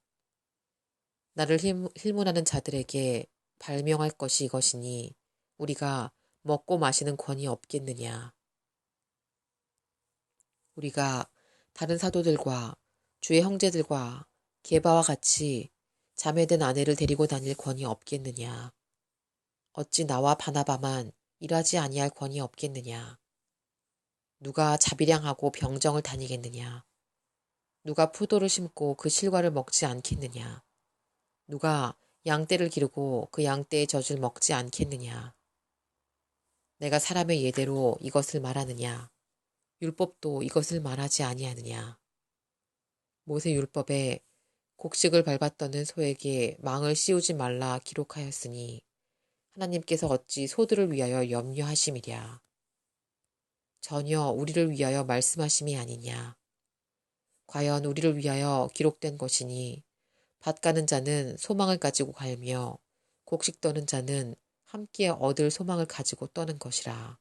나를 힐문하는 자들에게 발명할 것이 이것이니 우리가 먹고 마시는 권이 없겠느냐. 우리가 다른 사도들과 주의 형제들과 게바와 같이 자매된 아내를 데리고 다닐 권이 없겠느냐. 어찌 나와 바나바만 일하지 아니할 권이 없겠느냐. 누가 자비량하고 병정을 다니겠느냐. 누가 포도를 심고 그 실과를 먹지 않겠느냐. 누가 양떼를 기르고 그 양떼의 젖을 먹지 않겠느냐. 내가 사람의 예대로 이것을 말하느냐. 율법도 이것을 말하지 아니하느냐. 모세 율법에 곡식을 밟았더는 소에게 망을 씌우지 말라 기록하였으니 하나님께서 어찌 소들을 위하여 염려하심이랴. 전혀 우리를 위하여 말씀하심이 아니냐. 과연 우리를 위하여 기록된 것이니 밭 가는 자는 소망을 가지고 갈며 곡식 떠는 자는 함께 얻을 소망을 가지고 떠는 것이라.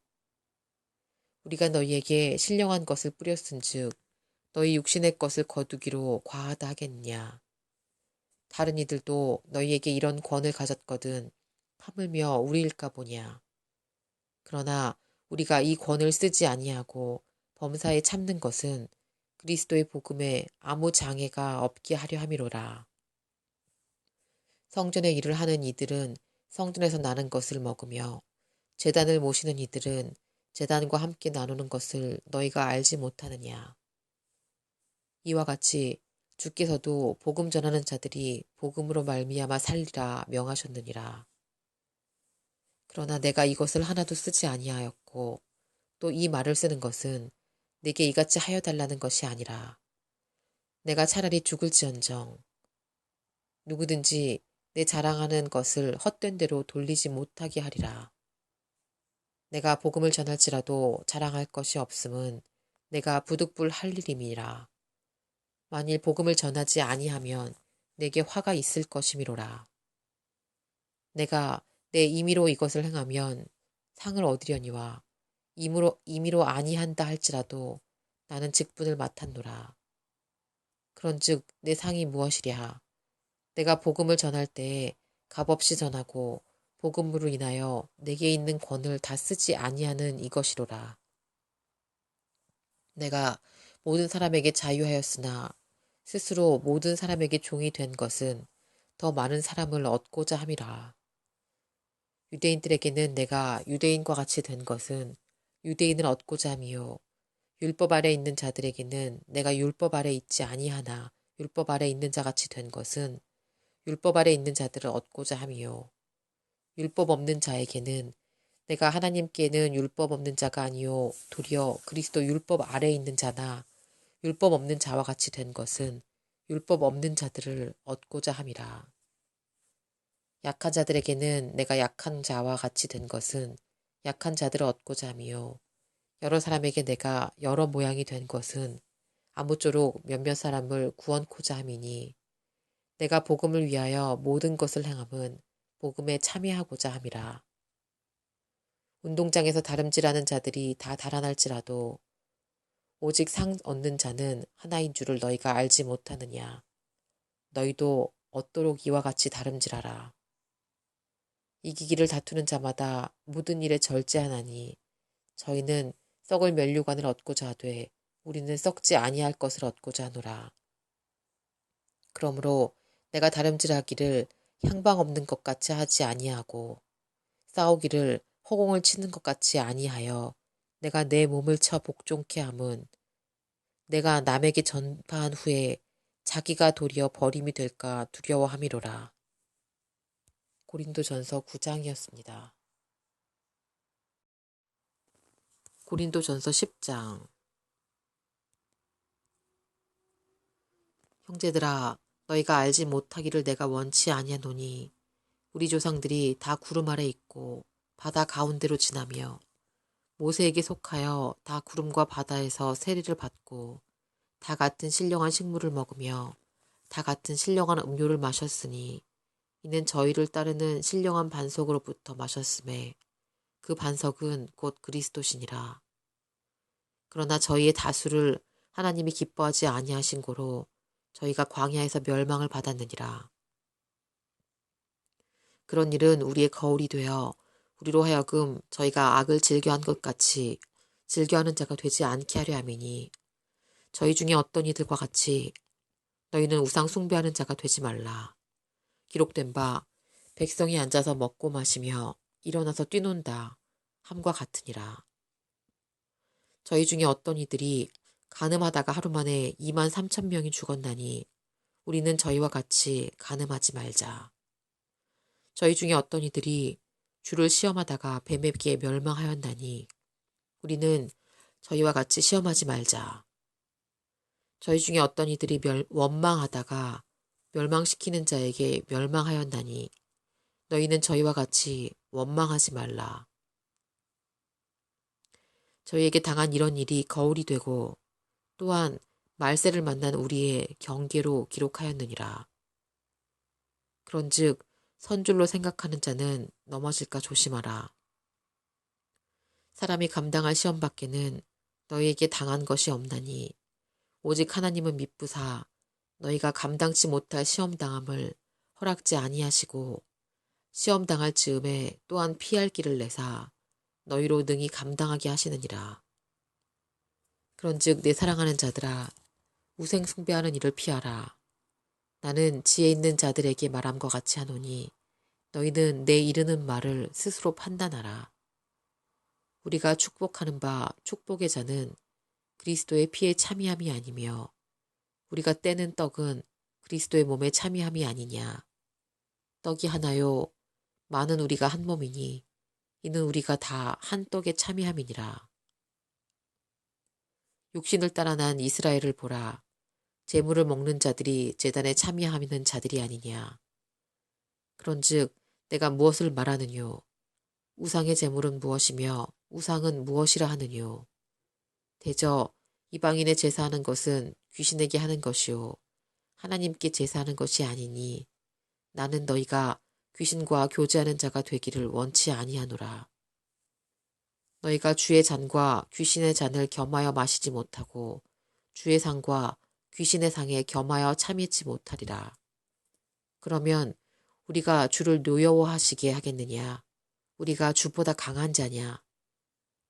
우리가 너희에게 신령한 것을 뿌렸은즉 너희 육신의 것을 거두기로 과하다 하겠느냐. 다른 이들도 너희에게 이런 권을 가졌거든 하물며 우리일까 보냐. 그러나 우리가 이 권을 쓰지 아니하고 범사에 참는 것은 그리스도의 복음에 아무 장애가 없게 하려 함이로라. 성전의 일을 하는 이들은 성전에서 나는 것을 먹으며 제단을 모시는 이들은 제단과 함께 나누는 것을 너희가 알지 못하느냐. 이와 같이 주께서도 복음 전하는 자들이 복음으로 말미암아 살리라 명하셨느니라. 그러나 내가 이것을 하나도 쓰지 아니하였고 또 이 말을 쓰는 것은 내게 이같이 하여 달라는 것이 아니라 내가 차라리 죽을지언정 누구든지 내 자랑하는 것을 헛된 대로 돌리지 못하게 하리라. 내가 복음을 전할지라도 자랑할 것이 없음은 내가 부득불 할 일임이라. 만일 복음을 전하지 아니하면 내게 화가 있을 것이미로라. 내가 내 임의로 이것을 행하면 상을 얻으려니와 임의로 아니한다 할지라도 나는 직분을 맡았노라. 그런즉 내 상이 무엇이랴. 내가 복음을 전할 때에 값없이 전하고 복음으로 인하여 내게 있는 권을 다 쓰지 아니하는 이것이로라. 내가 모든 사람에게 자유하였으나 스스로 모든 사람에게 종이 된 것은 더 많은 사람을 얻고자 함이라. 유대인들에게는 내가 유대인과 같이 된 것은 유대인을 얻고자 함이요. 율법 아래 있는 자들에게는 내가 율법 아래 있지 아니하나 율법 아래 있는 자같이 된 것은 율법 아래 있는 자들을 얻고자 함이요. 율법 없는 자에게는 내가 하나님께는 율법 없는 자가 아니요 도리어 그리스도 율법 아래 있는 자나 율법 없는 자와 같이 된 것은 율법 없는 자들을 얻고자 함이라. 약한 자들에게는 내가 약한 자와 같이 된 것은 약한 자들을 얻고자 함이요. 여러 사람에게 내가 여러 모양이 된 것은 아무쪼록 몇몇 사람을 구원코자 함이니 내가 복음을 위하여 모든 것을 행함은 복음에 참여하고자 함이라. 운동장에서 다름질하는 자들이 다 달아날지라도 오직 상 얻는 자는 하나인 줄을 너희가 알지 못하느냐. 너희도 얻도록 이와 같이 다름질하라. 이기기를 다투는 자마다 모든 일에 절제하나니 저희는 썩을 면류관을 얻고자 하되 우리는 썩지 아니할 것을 얻고자 하노라. 그러므로 내가 다름질하기를 향방 없는 것 같이 하지 아니하고 싸우기를 허공을 치는 것 같이 아니하여 내가 내 몸을 쳐 복종케 함은 내가 남에게 전파한 후에 자기가 도리어 버림이 될까 두려워함이로라. 고린도전서 9장이었습니다. 고린도전서 10장. 형제들아, 너희가 알지 못하기를 내가 원치 아니하노니 우리 조상들이 다 구름 아래 있고 바다 가운데로 지나며 모세에게 속하여 다 구름과 바다에서 세리를 받고 다 같은 신령한 식물을 먹으며 다 같은 신령한 음료를 마셨으니 이는 저희를 따르는 신령한 반석으로부터 마셨음에 그 반석은 곧 그리스도시니라. 그러나 저희의 다수를 하나님이 기뻐하지 아니하신 고로 저희가 광야에서 멸망을 받았느니라. 그런 일은 우리의 거울이 되어 우리로 하여금 저희가 악을 즐겨한 것 같이 즐겨하는 자가 되지 않게 하려 함이니 저희 중에 어떤 이들과 같이 너희는 우상 숭배하는 자가 되지 말라. 기록된 바 백성이 앉아서 먹고 마시며 일어나서 뛰논다 함과 같으니라. 저희 중에 어떤 이들이 간음하다가 하루 만에 23,000명이 죽었나니 우리는 저희와 같이 간음하지 말자. 저희 중에 어떤 이들이 주를 시험하다가 뱀에게 멸망하였나니 우리는 저희와 같이 시험하지 말자. 저희 중에 어떤 이들이 원망하다가 멸망시키는 자에게 멸망하였나니 너희는 저희와 같이 원망하지 말라. 저희에게 당한 이런 일이 거울이 되고 또한 말세를 만난 우리의 경계로 기록하였느니라. 그런즉 선줄로 생각하는 자는 넘어질까 조심하라. 사람이 감당할 시험 밖에는 너희에게 당한 것이 없나니 오직 하나님은 미쁘사 너희가 감당치 못할 시험 당함을 허락지 아니하시고 시험 당할 즈음에 또한 피할 길을 내사 너희로 능히 감당하게 하시느니라. 그런즉 내 사랑하는 자들아 우생 숭배하는 일을 피하라. 나는 지혜 있는 자들에게 말함과 같이 하노니 너희는 내 이르는 말을 스스로 판단하라. 우리가 축복하는 바 축복의 자는 그리스도의 피에 참여함이 아니며 우리가 떼는 떡은 그리스도의 몸에 참여함이 아니냐. 떡이 하나요 많은 우리가 한 몸이니 이는 우리가 다 한 떡에 참여함이니라. 육신을 따라 난 이스라엘을 보라. 제물을 먹는 자들이 제단에 참여하는 자들이 아니냐. 그런즉 내가 무엇을 말하느뇨. 우상의 제물은 무엇이며 우상은 무엇이라 하느뇨. 대저 이방인의 제사하는 것은 귀신에게 하는 것이요 하나님께 제사하는 것이 아니니 나는 너희가 귀신과 교제하는 자가 되기를 원치 아니하노라. 너희가 주의 잔과 귀신의 잔을 겸하여 마시지 못하고 주의 상과 귀신의 상에 겸하여 참여치 못하리라. 그러면 우리가 주를 노여워하시게 하겠느냐? 우리가 주보다 강한 자냐?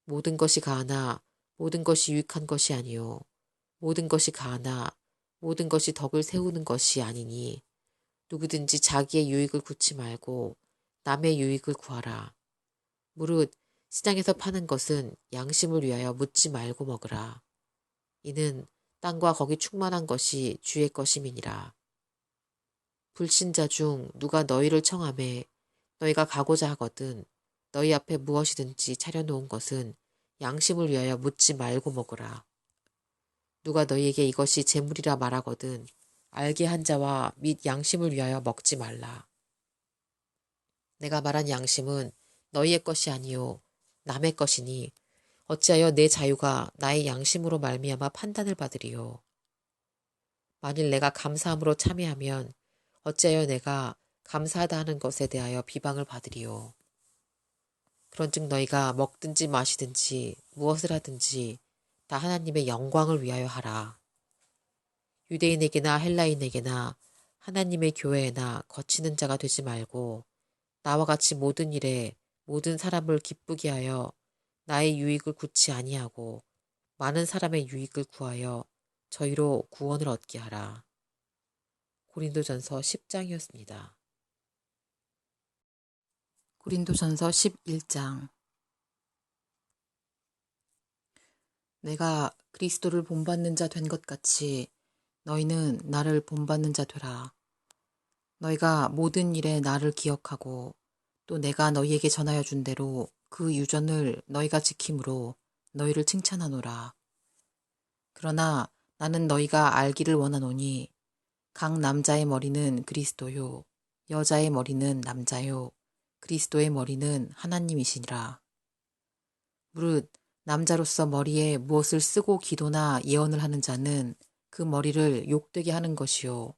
모든 것이 가하나 모든 것이 유익한 것이 아니요 모든 것이 가하나 모든 것이 덕을 세우는 것이 아니니 누구든지 자기의 유익을 구치 말고 남의 유익을 구하라. 무릇 시장에서 파는 것은 양심을 위하여 묻지 말고 먹으라. 이는 땅과 거기 충만한 것이 주의 것임이니라. 불신자 중 누가 너희를 청하매 너희가 가고자 하거든 너희 앞에 무엇이든지 차려놓은 것은 양심을 위하여 묻지 말고 먹으라. 누가 너희에게 이것이 재물이라 말하거든 알게 한 자와 및 양심을 위하여 먹지 말라. 내가 말한 양심은 너희의 것이 아니요 남의 것이니 어찌하여 내 자유가 나의 양심으로 말미암아 판단을 받으리요. 만일 내가 감사함으로 참회하면 어찌하여 내가 감사하다 하는 것에 대하여 비방을 받으리요. 그런즉 너희가 먹든지 마시든지 무엇을 하든지 다 하나님의 영광을 위하여 하라. 유대인에게나 헬라인에게나 하나님의 교회에나 거치는 자가 되지 말고 나와 같이 모든 일에 모든 사람을 기쁘게 하여 나의 유익을 구치 아니하고 많은 사람의 유익을 구하여 저희로 구원을 얻게 하라. 고린도전서 10장이었습니다. 고린도전서 11장. 내가 그리스도를 본받는 자 된 것 같이 너희는 나를 본받는 자 되라. 너희가 모든 일에 나를 기억하고 또 내가 너희에게 전하여 준 대로 그 유전을 너희가 지킴으로 너희를 칭찬하노라. 그러나 나는 너희가 알기를 원하노니 각 남자의 머리는 그리스도요 여자의 머리는 남자요 그리스도의 머리는 하나님이시니라. 무릇 남자로서 머리에 무엇을 쓰고 기도나 예언을 하는 자는 그 머리를 욕되게 하는 것이요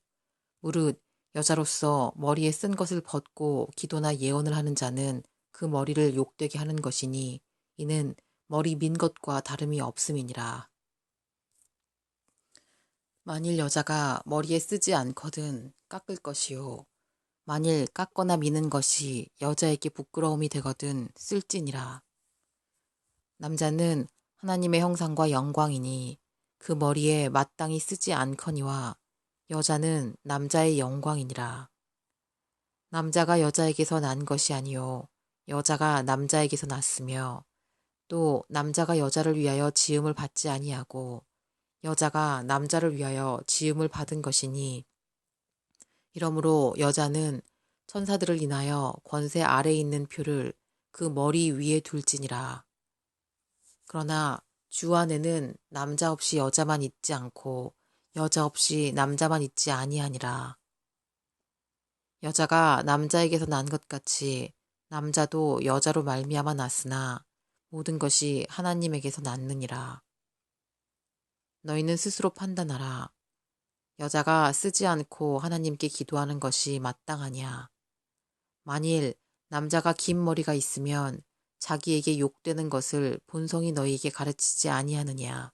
무릇 여자로서 머리에 쓴 것을 벗고 기도나 예언을 하는 자는 그 머리를 욕되게 하는 것이니 이는 머리 민 것과 다름이 없음이니라. 만일 여자가 머리에 쓰지 않거든 깎을 것이요 만일 깎거나 미는 것이 여자에게 부끄러움이 되거든 쓸지니라. 남자는 하나님의 형상과 영광이니 그 머리에 마땅히 쓰지 않거니와 여자는 남자의 영광이니라. 남자가 여자에게서 난 것이 아니요 여자가 남자에게서 났으며 또 남자가 여자를 위하여 지음을 받지 아니하고 여자가 남자를 위하여 지음을 받은 것이니 이러므로 여자는 천사들을 인하여 권세 아래에 있는 표를 그 머리 위에 둘지니라. 그러나 주 안에는 남자 없이 여자만 있지 않고 여자 없이 남자만 있지 아니하니라. 여자가 남자에게서 난 것 같이 남자도 여자로 말미암아 났으나 모든 것이 하나님에게서 났느니라. 너희는 스스로 판단하라. 여자가 쓰지 않고 하나님께 기도하는 것이 마땅하냐. 만일 남자가 긴 머리가 있으면 자기에게 욕되는 것을 본성이 너희에게 가르치지 아니하느냐.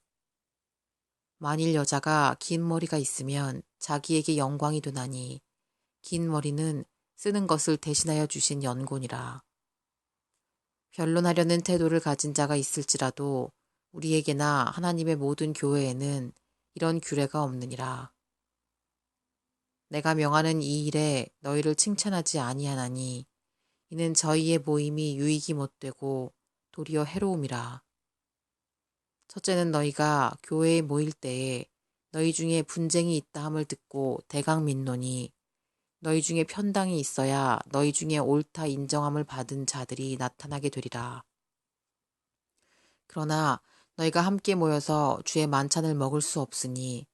만일 여자가 긴 머리가 있으면 자기에게 영광이 되나니 긴 머리는 쓰는 것을 대신하여 주신 연고니라. 변론하려는 태도를 가진 자가 있을지라도 우리에게나 하나님의 모든 교회에는 이런 규례가 없느니라. 내가 명하는 이 일에 너희를 칭찬하지 아니하나니 이는 저희의 모임이 유익이 못되고 도리어 해로움이라. 첫째는 너희가 교회에 모일 때에 너희 중에 분쟁이 있다 함을 듣고 대강 민노니 너희 중에 편당이 있어야 너희 중에 옳다 인정함을 받은 자들이 나타나게 되리라. 그러나 너희가 함께 모여서 주의 만찬을 먹을 수 없으니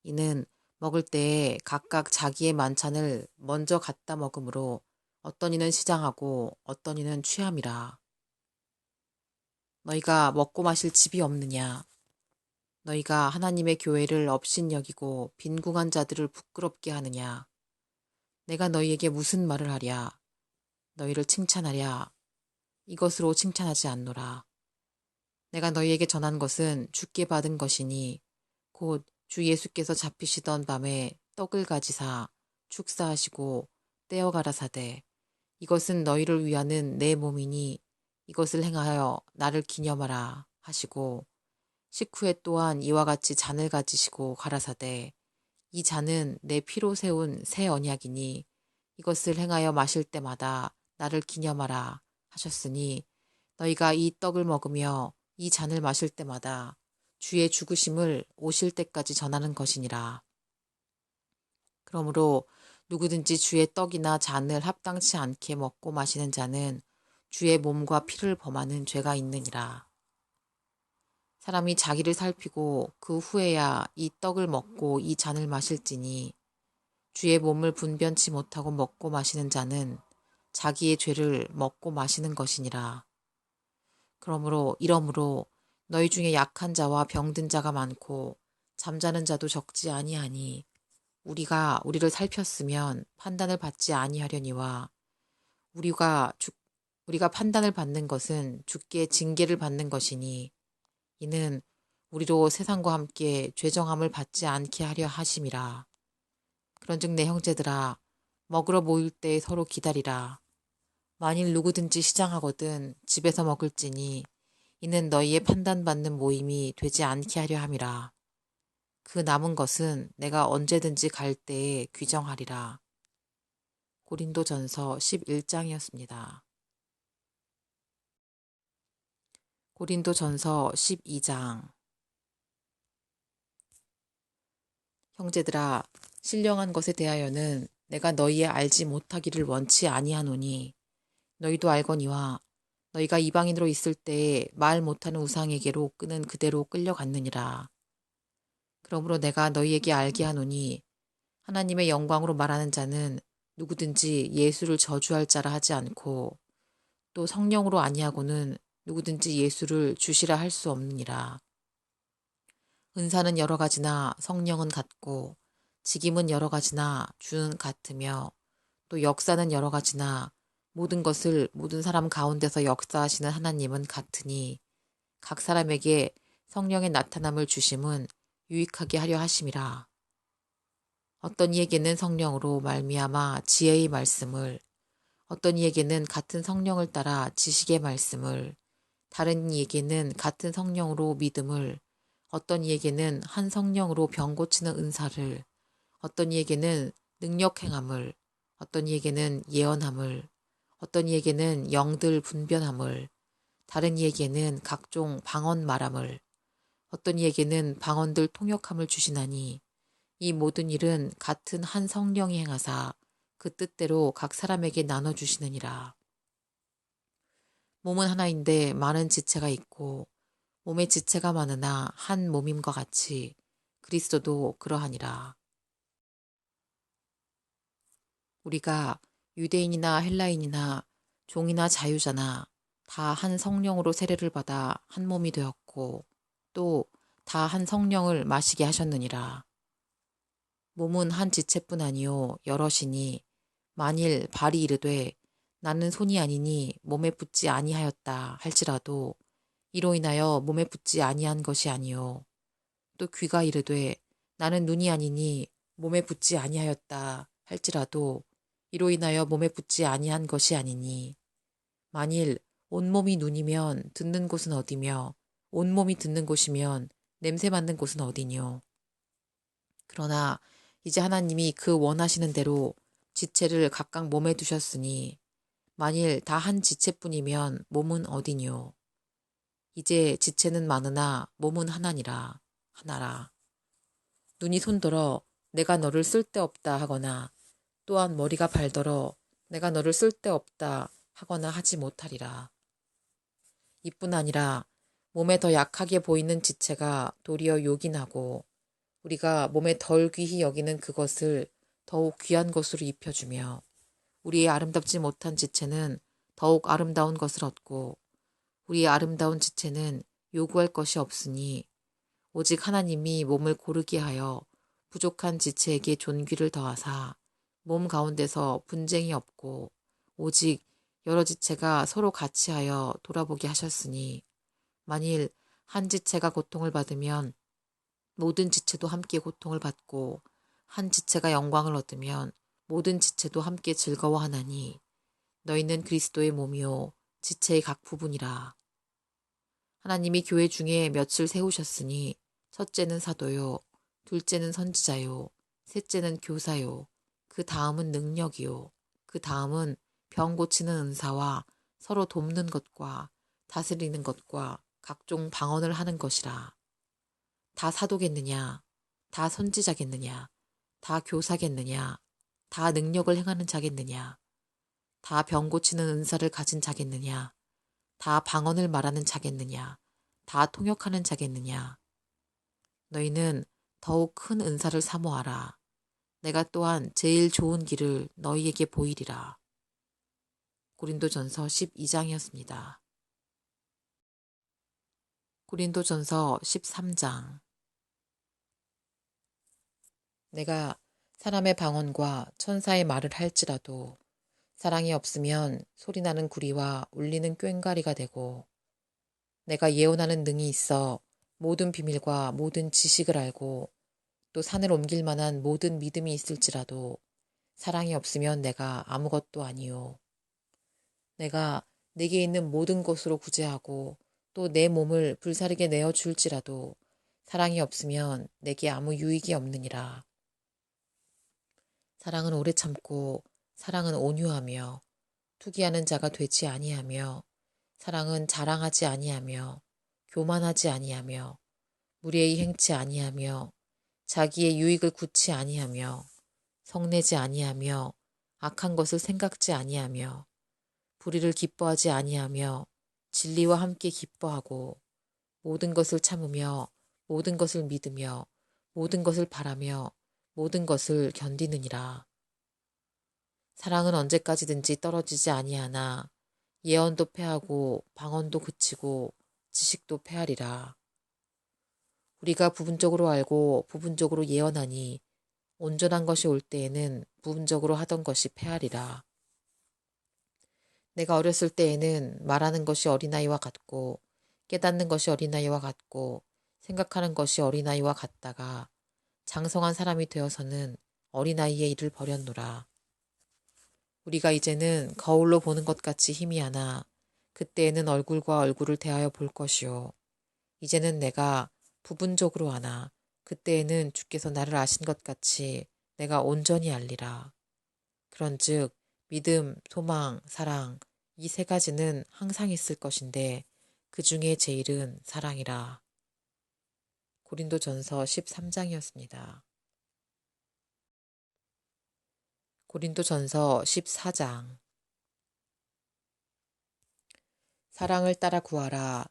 이는 먹을 때에 각각 자기의 만찬을 먼저 갖다 먹으므로 어떤 이는 시장하고 어떤 이는 취함이라. 너희가 먹고 마실 집이 없느냐? 너희가 하나님의 교회를 업신여기고 빈궁한 자들을 부끄럽게 하느냐? 내가 너희에게 무슨 말을 하랴? 너희를 칭찬하랴? 이것으로 칭찬하지 않노라. 내가 너희에게 전한 것은 주께 받은 것이니 곧 주 예수께서 잡히시던 밤에 떡을 가지사 축사하시고 떼어 가라사대 이것은 너희를 위하는 내 몸이니 이것을 행하여 나를 기념하라 하시고 식후에 또한 이와 같이 잔을 가지시고 가라사대 이 잔은 내 피로 세운 새 언약이니 이것을 행하여 마실 때마다 나를 기념하라 하셨으니 너희가 이 떡을 먹으며 이 잔을 마실 때마다 주의 죽으심을 오실 때까지 전하는 것이니라. 그러므로 누구든지 주의 떡이나 잔을 합당치 않게 먹고 마시는 자는 주의 몸과 피를 범하는 죄가 있느니라. 사람이 자기를 살피고 그 후에야 이 떡을 먹고 이 잔을 마실지니 주의 몸을 분변치 못하고 먹고 마시는 자는 자기의 죄를 먹고 마시는 것이니라. 이러므로 너희 중에 약한 자와 병든 자가 많고 잠자는 자도 적지 아니하니 우리가 우리를 살폈으면 판단을 받지 아니하려니와 우리가 판단을 받는 것은 주께 징계를 받는 것이니 이는 우리로 세상과 함께 죄정함을 받지 않게 하려 하심이라. 그런즉 내 형제들아 먹으러 모일 때 서로 기다리라. 만일 누구든지 시장하거든 집에서 먹을지니 이는 너희의 판단받는 모임이 되지 않게 하려 함이라. 그 남은 것은 내가 언제든지 갈 때에 규정하리라. 고린도전서 11장이었습니다. 고린도전서 12장. 형제들아 신령한 것에 대하여는 내가 너희의 알지 못하기를 원치 아니하노니 너희도 알거니와 너희가 이방인으로 있을 때에 말 못하는 우상에게로 끄는 그대로 끌려갔느니라. 그러므로 내가 너희에게 알게 하노니 하나님의 영광으로 말하는 자는 누구든지 예수를 저주할 자라 하지 않고 또 성령으로 아니하고는 누구든지 예수를 주시라 할 수 없느니라. 은사는 여러 가지나 성령은 같고 직임은 여러 가지나 주는 같으며 또 역사는 여러 가지나 모든 것을 모든 사람 가운데서 역사하시는 하나님은 같으니 각 사람에게 성령의 나타남을 주심은 유익하게 하려 하심이라. 어떤 이에게는 성령으로 말미암아 지혜의 말씀을, 어떤 이에게는 같은 성령을 따라 지식의 말씀을, 다른 이에게는 같은 성령으로 믿음을, 어떤 이에게는 한 성령으로 병 고치는 은사를, 어떤 이에게는 능력 행함을, 어떤 이에게는 예언함을, 어떤 이에게는 영들 분변함을, 다른 이에게는 각종 방언 말함을, 어떤 이에게는 방언들 통역함을 주시나니 이 모든 일은 같은 한 성령이 행하사 그 뜻대로 각 사람에게 나눠주시느니라. 몸은 하나인데 많은 지체가 있고 몸의 지체가 많으나 한 몸임과 같이 그리스도도 그러하니라. 우리가 유대인이나 헬라인이나 종이나 자유자나 다 한 성령으로 세례를 받아 한 몸이 되었고 또 다 한 성령을 마시게 하셨느니라. 몸은 한 지체뿐 아니요 여럿이니 만일 발이 이르되 나는 손이 아니니 몸에 붙지 아니하였다 할지라도 이로 인하여 몸에 붙지 아니한 것이 아니요 또 귀가 이르되 나는 눈이 아니니 몸에 붙지 아니하였다 할지라도 이로 인하여 몸에 붙지 아니한 것이 아니니 만일 온몸이 눈이면 듣는 곳은 어디며 온몸이 듣는 곳이면 냄새 맡는 곳은 어디뇨. 그러나 이제 하나님이 그 원하시는 대로 지체를 각각 몸에 두셨으니 만일 다 한 지체뿐이면 몸은 어디뇨. 이제 지체는 많으나 몸은 하나라. 눈이 손들어 내가 너를 쓸데없다 하거나 또한 머리가 발더러 내가 너를 쓸데없다 하거나 하지 못하리라. 이뿐 아니라 몸에 더 약하게 보이는 지체가 도리어 요긴하고 우리가 몸에 덜 귀히 여기는 그것을 더욱 귀한 것으로 입혀주며 우리의 아름답지 못한 지체는 더욱 아름다운 것을 얻고 우리의 아름다운 지체는 요구할 것이 없으니 오직 하나님이 몸을 고르게 하여 부족한 지체에게 존귀를 더하사 몸 가운데서 분쟁이 없고 오직 여러 지체가 서로 같이 하여 돌아보게 하셨으니 만일 한 지체가 고통을 받으면 모든 지체도 함께 고통을 받고 한 지체가 영광을 얻으면 모든 지체도 함께 즐거워하나니 너희는 그리스도의 몸이요 지체의 각 부분이라. 하나님이 교회 중에 몇을 세우셨으니 첫째는 사도요 둘째는 선지자요 셋째는 교사요 그 다음은 능력이요 그 다음은 병 고치는 은사와 서로 돕는 것과 다스리는 것과 각종 방언을 하는 것이라. 다 사도겠느냐? 다 선지자겠느냐? 다 교사겠느냐? 다 능력을 행하는 자겠느냐? 다 병 고치는 은사를 가진 자겠느냐? 다 방언을 말하는 자겠느냐? 다 통역하는 자겠느냐? 너희는 더욱 큰 은사를 사모하라. 내가 또한 제일 좋은 길을 너희에게 보이리라. 고린도전서 12장이었습니다. 고린도전서 13장. 내가 사람의 방언과 천사의 말을 할지라도 사랑이 없으면 소리나는 구리와 울리는 꽹과리가 되고, 내가 예언하는 능이 있어 모든 비밀과 모든 지식을 알고 또 산을 옮길 만한 모든 믿음이 있을지라도 사랑이 없으면 내가 아무것도 아니요. 내가 내게 있는 모든 것으로 구제하고 또 내 몸을 불사르게 내어 줄지라도 사랑이 없으면 내게 아무 유익이 없느니라. 사랑은 오래 참고 사랑은 온유하며 투기하는 자가 되지 아니하며 사랑은 자랑하지 아니하며 교만하지 아니하며 무례히 행치 아니하며 자기의 유익을 굳지 아니하며 성내지 아니하며 악한 것을 생각지 아니하며 불의를 기뻐하지 아니하며 진리와 함께 기뻐하고 모든 것을 참으며 모든 것을 믿으며 모든 것을 바라며 모든 것을 견디느니라. 사랑은 언제까지든지 떨어지지 아니하나 예언도 패하고 방언도 그치고 지식도 패하리라. 우리가 부분적으로 알고 부분적으로 예언하니 온전한 것이 올 때에는 부분적으로 하던 것이 패하리라. 내가 어렸을 때에는 말하는 것이 어린아이와 같고 깨닫는 것이 어린아이와 같고 생각하는 것이 어린아이와 같다가 장성한 사람이 되어서는 어린아이의 일을 버렸노라. 우리가 이제는 거울로 보는 것 같이 희미하나 그때에는 얼굴과 얼굴을 대하여 볼 것이요. 이제는 내가 부분적으로 하나 그때에는 주께서 나를 아신 것 같이 내가 온전히 알리라. 그런즉 믿음, 소망, 사랑 이 세 가지는 항상 있을 것인데 그 중에 제일은 사랑이라. 고린도전서 13장이었습니다. 고린도전서 14장. 사랑을 따라 구하라.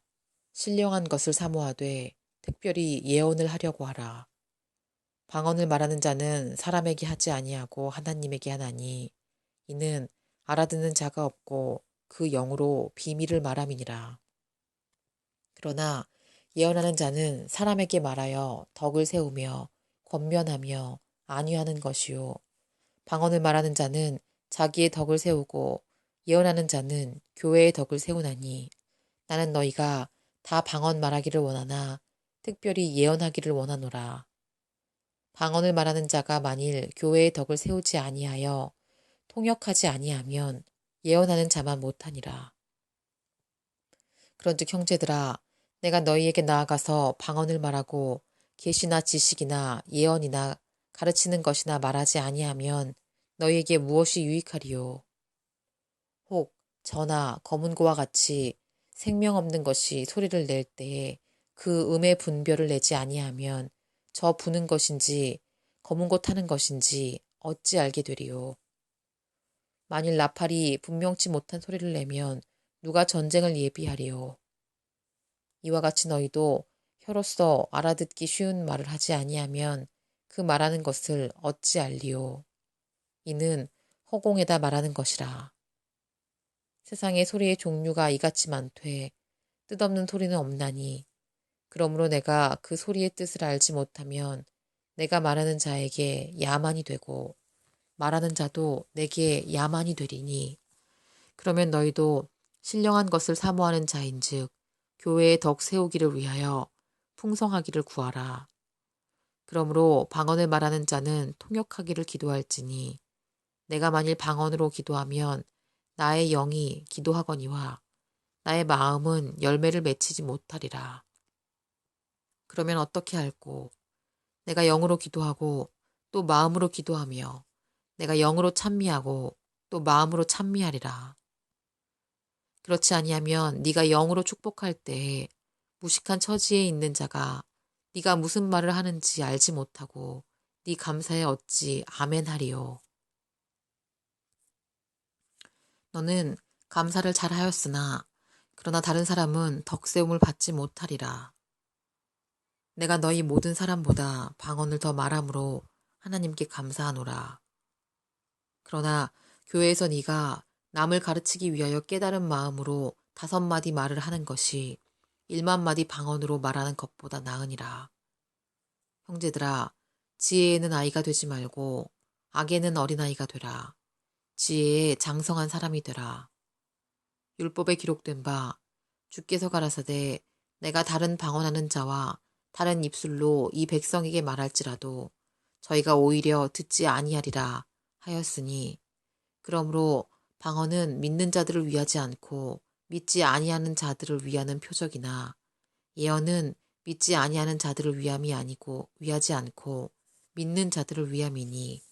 신령한 것을 사모하되 특별히 예언을 하려고 하라. 방언을 말하는 자는 사람에게 하지 아니하고 하나님에게 하나니 이는 알아듣는 자가 없고 그 영으로 비밀을 말함이니라. 그러나 예언하는 자는 사람에게 말하여 덕을 세우며 권면하며 안위하는 것이요. 방언을 말하는 자는 자기의 덕을 세우고 예언하는 자는 교회의 덕을 세우나니 나는 너희가 다 방언 말하기를 원하나 특별히 예언하기를 원하노라. 방언을 말하는 자가 만일 교회의 덕을 세우지 아니하여 통역하지 아니하면 예언하는 자만 못하니라. 그런즉 형제들아 내가 너희에게 나아가서 방언을 말하고 계시나 지식이나 예언이나 가르치는 것이나 말하지 아니하면 너희에게 무엇이 유익하리요. 혹 저나 검은고와 같이 생명 없는 것이 소리를 낼 때에 그 음의 분별을 내지 아니하면 저 부는 것인지 검은고 타는 것인지 어찌 알게 되리요. 만일 나팔이 분명치 못한 소리를 내면 누가 전쟁을 예비하리요. 이와 같이 너희도 혀로서 알아듣기 쉬운 말을 하지 아니하면 그 말하는 것을 어찌 알리요. 이는 허공에다 말하는 것이라. 세상에 소리의 종류가 이같이 많되 뜻없는 소리는 없나니 그러므로 내가 그 소리의 뜻을 알지 못하면 내가 말하는 자에게 야만이 되고 말하는 자도 내게 야만이 되리니 그러면 너희도 신령한 것을 사모하는 자인즉 교회의 덕 세우기를 위하여 풍성하기를 구하라. 그러므로 방언을 말하는 자는 통역하기를 기도할지니 내가 만일 방언으로 기도하면 나의 영이 기도하거니와 나의 마음은 열매를 맺히지 못하리라. 그러면 어떻게 할꼬? 내가 영으로 기도하고 또 마음으로 기도하며 내가 영으로 찬미하고 또 마음으로 찬미하리라. 그렇지 아니하면 네가 영으로 축복할 때에 무식한 처지에 있는 자가 네가 무슨 말을 하는지 알지 못하고 네 감사에 어찌 아멘하리요. 너는 감사를 잘하였으나 그러나 다른 사람은 덕세움을 받지 못하리라. 내가 너희 모든 사람보다 방언을 더 말함으로 하나님께 감사하노라. 그러나 교회에서 네가 남을 가르치기 위하여 깨달은 마음으로 5마디 말을 하는 것이 1만 마디 방언으로 말하는 것보다 나으니라. 형제들아, 지혜에는 아이가 되지 말고 악에는 어린아이가 되라. 지혜에 장성한 사람이 되라. 율법에 기록된 바 주께서 가라사대 내가 다른 방언하는 자와 다른 입술로 이 백성에게 말할지라도 저희가 오히려 듣지 아니하리라 하였으니, 그러므로 방언은 믿는 자들을 위하지 않고 믿지 아니하는 자들을 위하는 표적이나, 예언은 믿지 아니하는 자들을 위함이 아니고 위하지 않고 믿는 자들을 위함이니,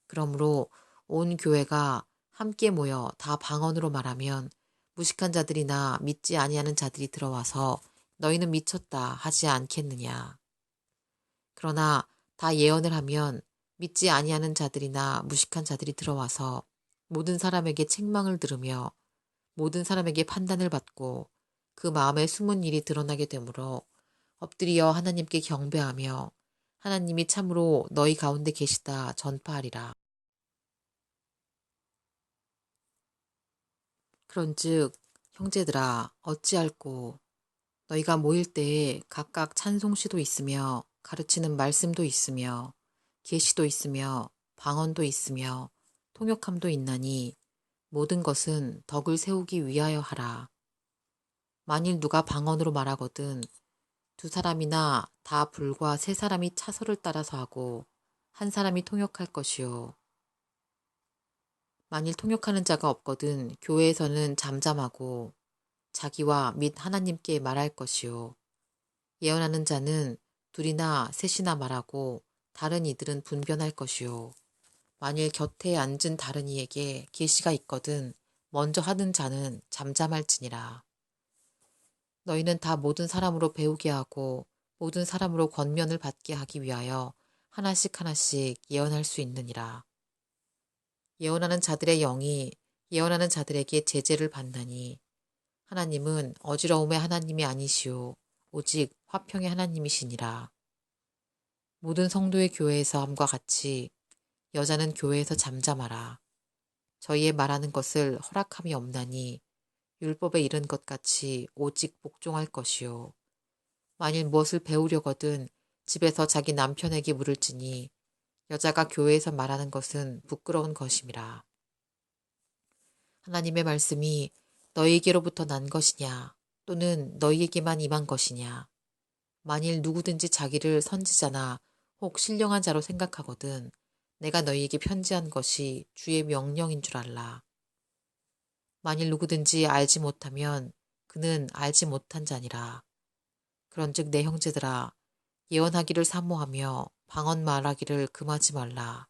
그러므로 온 교회가 함께 모여 다 방언으로 말하면 무식한 자들이나 믿지 아니하는 자들이 들어와서 너희는 미쳤다 하지 않겠느냐. 그러나 다 예언을 하면 믿지 아니하는 자들이나 무식한 자들이 들어와서 모든 사람에게 책망을 들으며 모든 사람에게 판단을 받고 그 마음에 숨은 일이 드러나게 되므로 엎드려 하나님께 경배하며 하나님이 참으로 너희 가운데 계시다 전파하리라. 그런즉 형제들아, 어찌할꼬? 너희가 모일 때에 각각 찬송시도 있으며 가르치는 말씀도 있으며 계시도 있으며 방언도 있으며 통역함도 있나니 모든 것은 덕을 세우기 위하여 하라. 만일 누가 방언으로 말하거든 2사람이나 다 불과 3사람이 차서를 따라서 하고 1사람이 통역할 것이요. 만일 통역하는 자가 없거든 교회에서는 잠잠하고 자기와 및 하나님께 말할 것이요. 예언하는 자는 2이나 3이나 말하고 다른 이들은 분변할 것이요. 만일 곁에 앉은 다른 이에게 계시가 있거든 먼저 하는 자는 잠잠할지니라. 너희는 다 모든 사람으로 배우게 하고 모든 사람으로 권면을 받게 하기 위하여 하나씩 하나씩 예언할 수 있느니라. 예언하는 자들의 영이 예언하는 자들에게 제재를 받나니 하나님은 어지러움의 하나님이 아니시오 오직 화평의 하나님이시니라. 모든 성도의 교회에서 함과 같이 여자는 교회에서 잠잠하라. 저희의 말하는 것을 허락함이 없나니 율법에 이른 것 같이 오직 복종할 것이요. 만일 무엇을 배우려거든 집에서 자기 남편에게 물을지니 여자가 교회에서 말하는 것은 부끄러운 것임이라. 하나님의 말씀이 너희에게로부터 난 것이냐 또는 너희에게만 임한 것이냐. 만일 누구든지 자기를 선지자나 혹 신령한 자로 생각하거든 내가 너희에게 편지한 것이 주의 명령인 줄 알라. 만일 누구든지 알지 못하면 그는 알지 못한 자니라. 그런즉 내 형제들아, 예언하기를 사모하며 방언 말하기를 금하지 말라.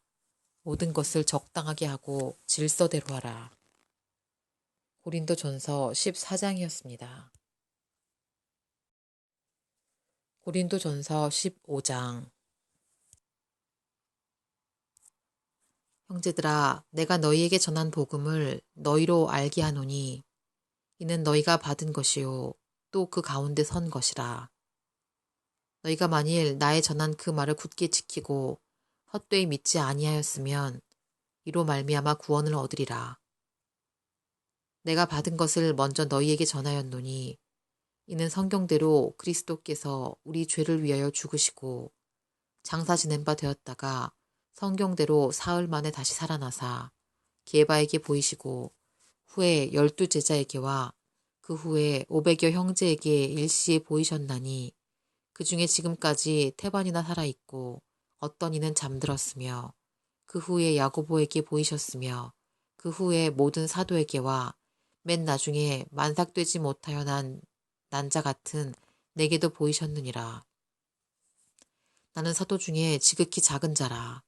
모든 것을 적당하게 하고 질서대로 하라. 고린도전서 14장이었습니다. 고린도전서 15장. 형제들아, 내가 너희에게 전한 복음을 너희로 알게 하노니 이는 너희가 받은 것이요 또 그 가운데 선 것이라. 너희가 만일 나의 전한 그 말을 굳게 지키고 헛되이 믿지 아니하였으면 이로 말미암아 구원을 얻으리라. 내가 받은 것을 먼저 너희에게 전하였노니 이는 성경대로 그리스도께서 우리 죄를 위하여 죽으시고 장사 지낸 바 되었다가 성경대로 사흘 만에 다시 살아나사 게바에게 보이시고 후에 12제자에게와 그 후에 500여 형제에게 일시에 보이셨나니 그 중에 지금까지 태반이나 살아있고 어떤 이는 잠들었으며 그 후에 야고보에게 보이셨으며 그 후에 모든 사도에게와 맨 나중에 만삭되지 못하여 난 자 같은 내게도 보이셨느니라. 나는 사도 중에 지극히 작은 자라.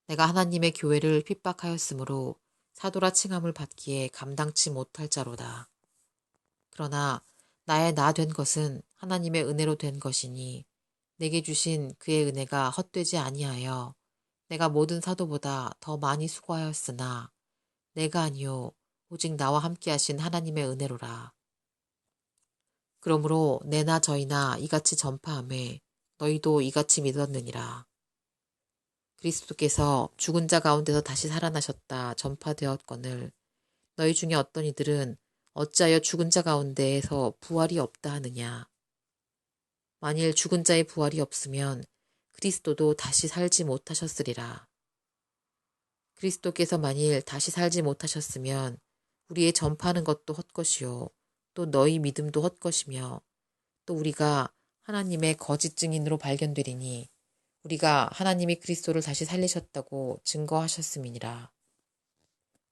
내가 하나님의 교회를 핍박하였으므로 사도라 칭함을 받기에 감당치 못할 자로다. 그러나 나의 나 된 것은 하나님의 은혜로 된 것이니 내게 주신 그의 은혜가 헛되지 아니하여 내가 모든 사도보다 더 많이 수고하였으나 내가 아니요 오직 나와 함께 하신 하나님의 은혜로라. 그러므로 내나 저희나 이같이 전파하매 너희도 이같이 믿었느니라. 그리스도께서 죽은 자 가운데서 다시 살아나셨다 전파되었거늘 너희 중에 어떤 이들은 어찌하여 죽은 자 가운데에서 부활이 없다 하느냐. 만일 죽은 자의 부활이 없으면 그리스도도 다시 살지 못하셨으리라. 그리스도께서 만일 다시 살지 못하셨으면 우리의 전파하는 것도 헛것이요 또 너희 믿음도 헛것이며 또 우리가 하나님의 거짓 증인으로 발견되리니 우리가 하나님이 그리스도를 다시 살리셨다고 증거하셨음이니라.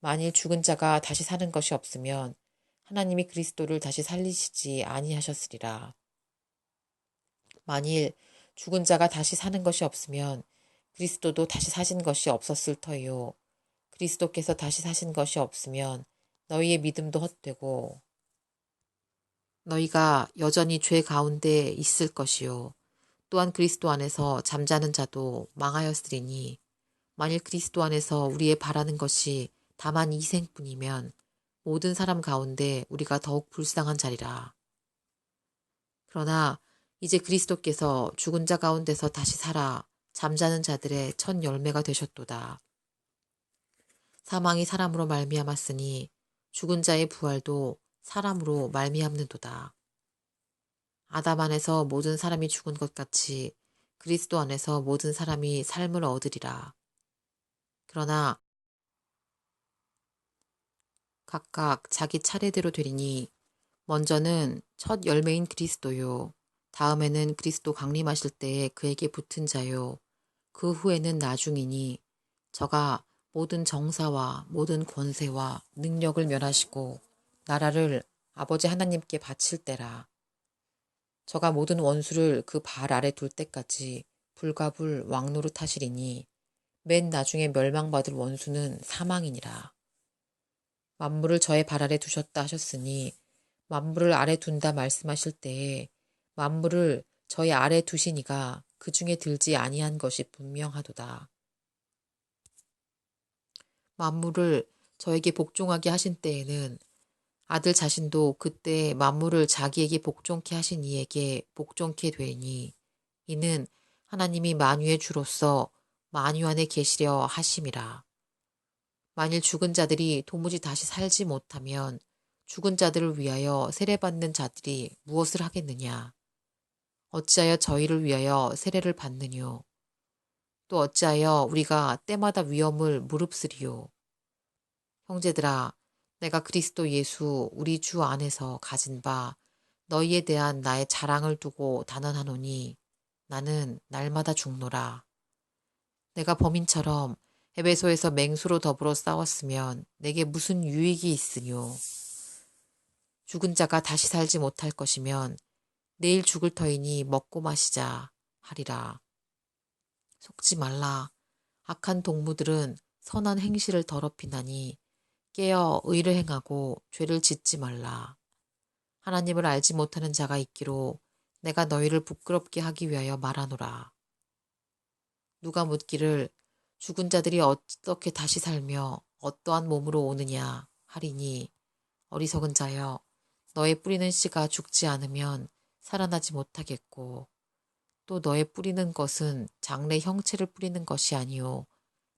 만일 죽은 자가 다시 사는 것이 없으면 하나님이 그리스도를 다시 살리시지 아니하셨으리라. 만일 죽은 자가 다시 사는 것이 없으면 그리스도도 다시 사신 것이 없었을 터이요. 그리스도께서 다시 사신 것이 없으면 너희의 믿음도 헛되고 너희가 여전히 죄 가운데 있을 것이요. 또한 그리스도 안에서 잠자는 자도 망하였으리니 만일 그리스도 안에서 우리의 바라는 것이 다만 이 생뿐이면 모든 사람 가운데 우리가 더욱 불쌍한 자리라. 그러나 이제 그리스도께서 죽은 자 가운데서 다시 살아 잠자는 자들의 첫 열매가 되셨도다. 사망이 사람으로 말미암았으니 죽은 자의 부활도 사람으로 말미암는도다. 아담 안에서 모든 사람이 죽은 것 같이 그리스도 안에서 모든 사람이 삶을 얻으리라. 그러나 각각 자기 차례대로 되리니 먼저는 첫 열매인 그리스도요. 다음에는 그리스도 강림하실 때에 그에게 붙은 자요. 그 후에는 나중이니 저가 모든 정사와 모든 권세와 능력을 멸하시고 나라를 아버지 하나님께 바칠 때라. 저가 모든 원수를 그 발 아래 둘 때까지 불가불 왕노릇 하시리니 맨 나중에 멸망받을 원수는 사망이니라. 만물을 저의 발 아래 두셨다 하셨으니 만물을 아래 둔다 말씀하실 때에 만물을 저의 아래 두시니가 그 중에 들지 아니한 것이 분명하도다. 만물을 저에게 복종하게 하신 때에는 아들 자신도 그때 만물을 자기에게 복종케 하신 이에게 복종케 되니 이는 하나님이 만유의 주로서 만유 안에 계시려 하심이라. 만일 죽은 자들이 도무지 다시 살지 못하면 죽은 자들을 위하여 세례받는 자들이 무엇을 하겠느냐? 어찌하여 저희를 위하여 세례를 받느뇨? 또 어찌하여 우리가 때마다 위험을 무릅쓰리요? 형제들아, 내가 그리스도 예수 우리 주 안에서 가진 바 너희에 대한 나의 자랑을 두고 단언하노니 나는 날마다 죽노라. 내가 범인처럼 에베소에서 맹수로 더불어 싸웠으면 내게 무슨 유익이 있으뇨? 죽은 자가 다시 살지 못할 것이면 내일 죽을 터이니 먹고 마시자 하리라. 속지 말라. 악한 동무들은 선한 행실을 더럽히나니 깨어 의를 행하고 죄를 짓지 말라. 하나님을 알지 못하는 자가 있기로 내가 너희를 부끄럽게 하기 위하여 말하노라. 누가 묻기를 죽은 자들이 어떻게 다시 살며 어떠한 몸으로 오느냐 하리니 어리석은 자여 너의 뿌리는 씨가 죽지 않으면 살아나지 못하겠고 또 너의 뿌리는 것은 장래 형체를 뿌리는 것이 아니요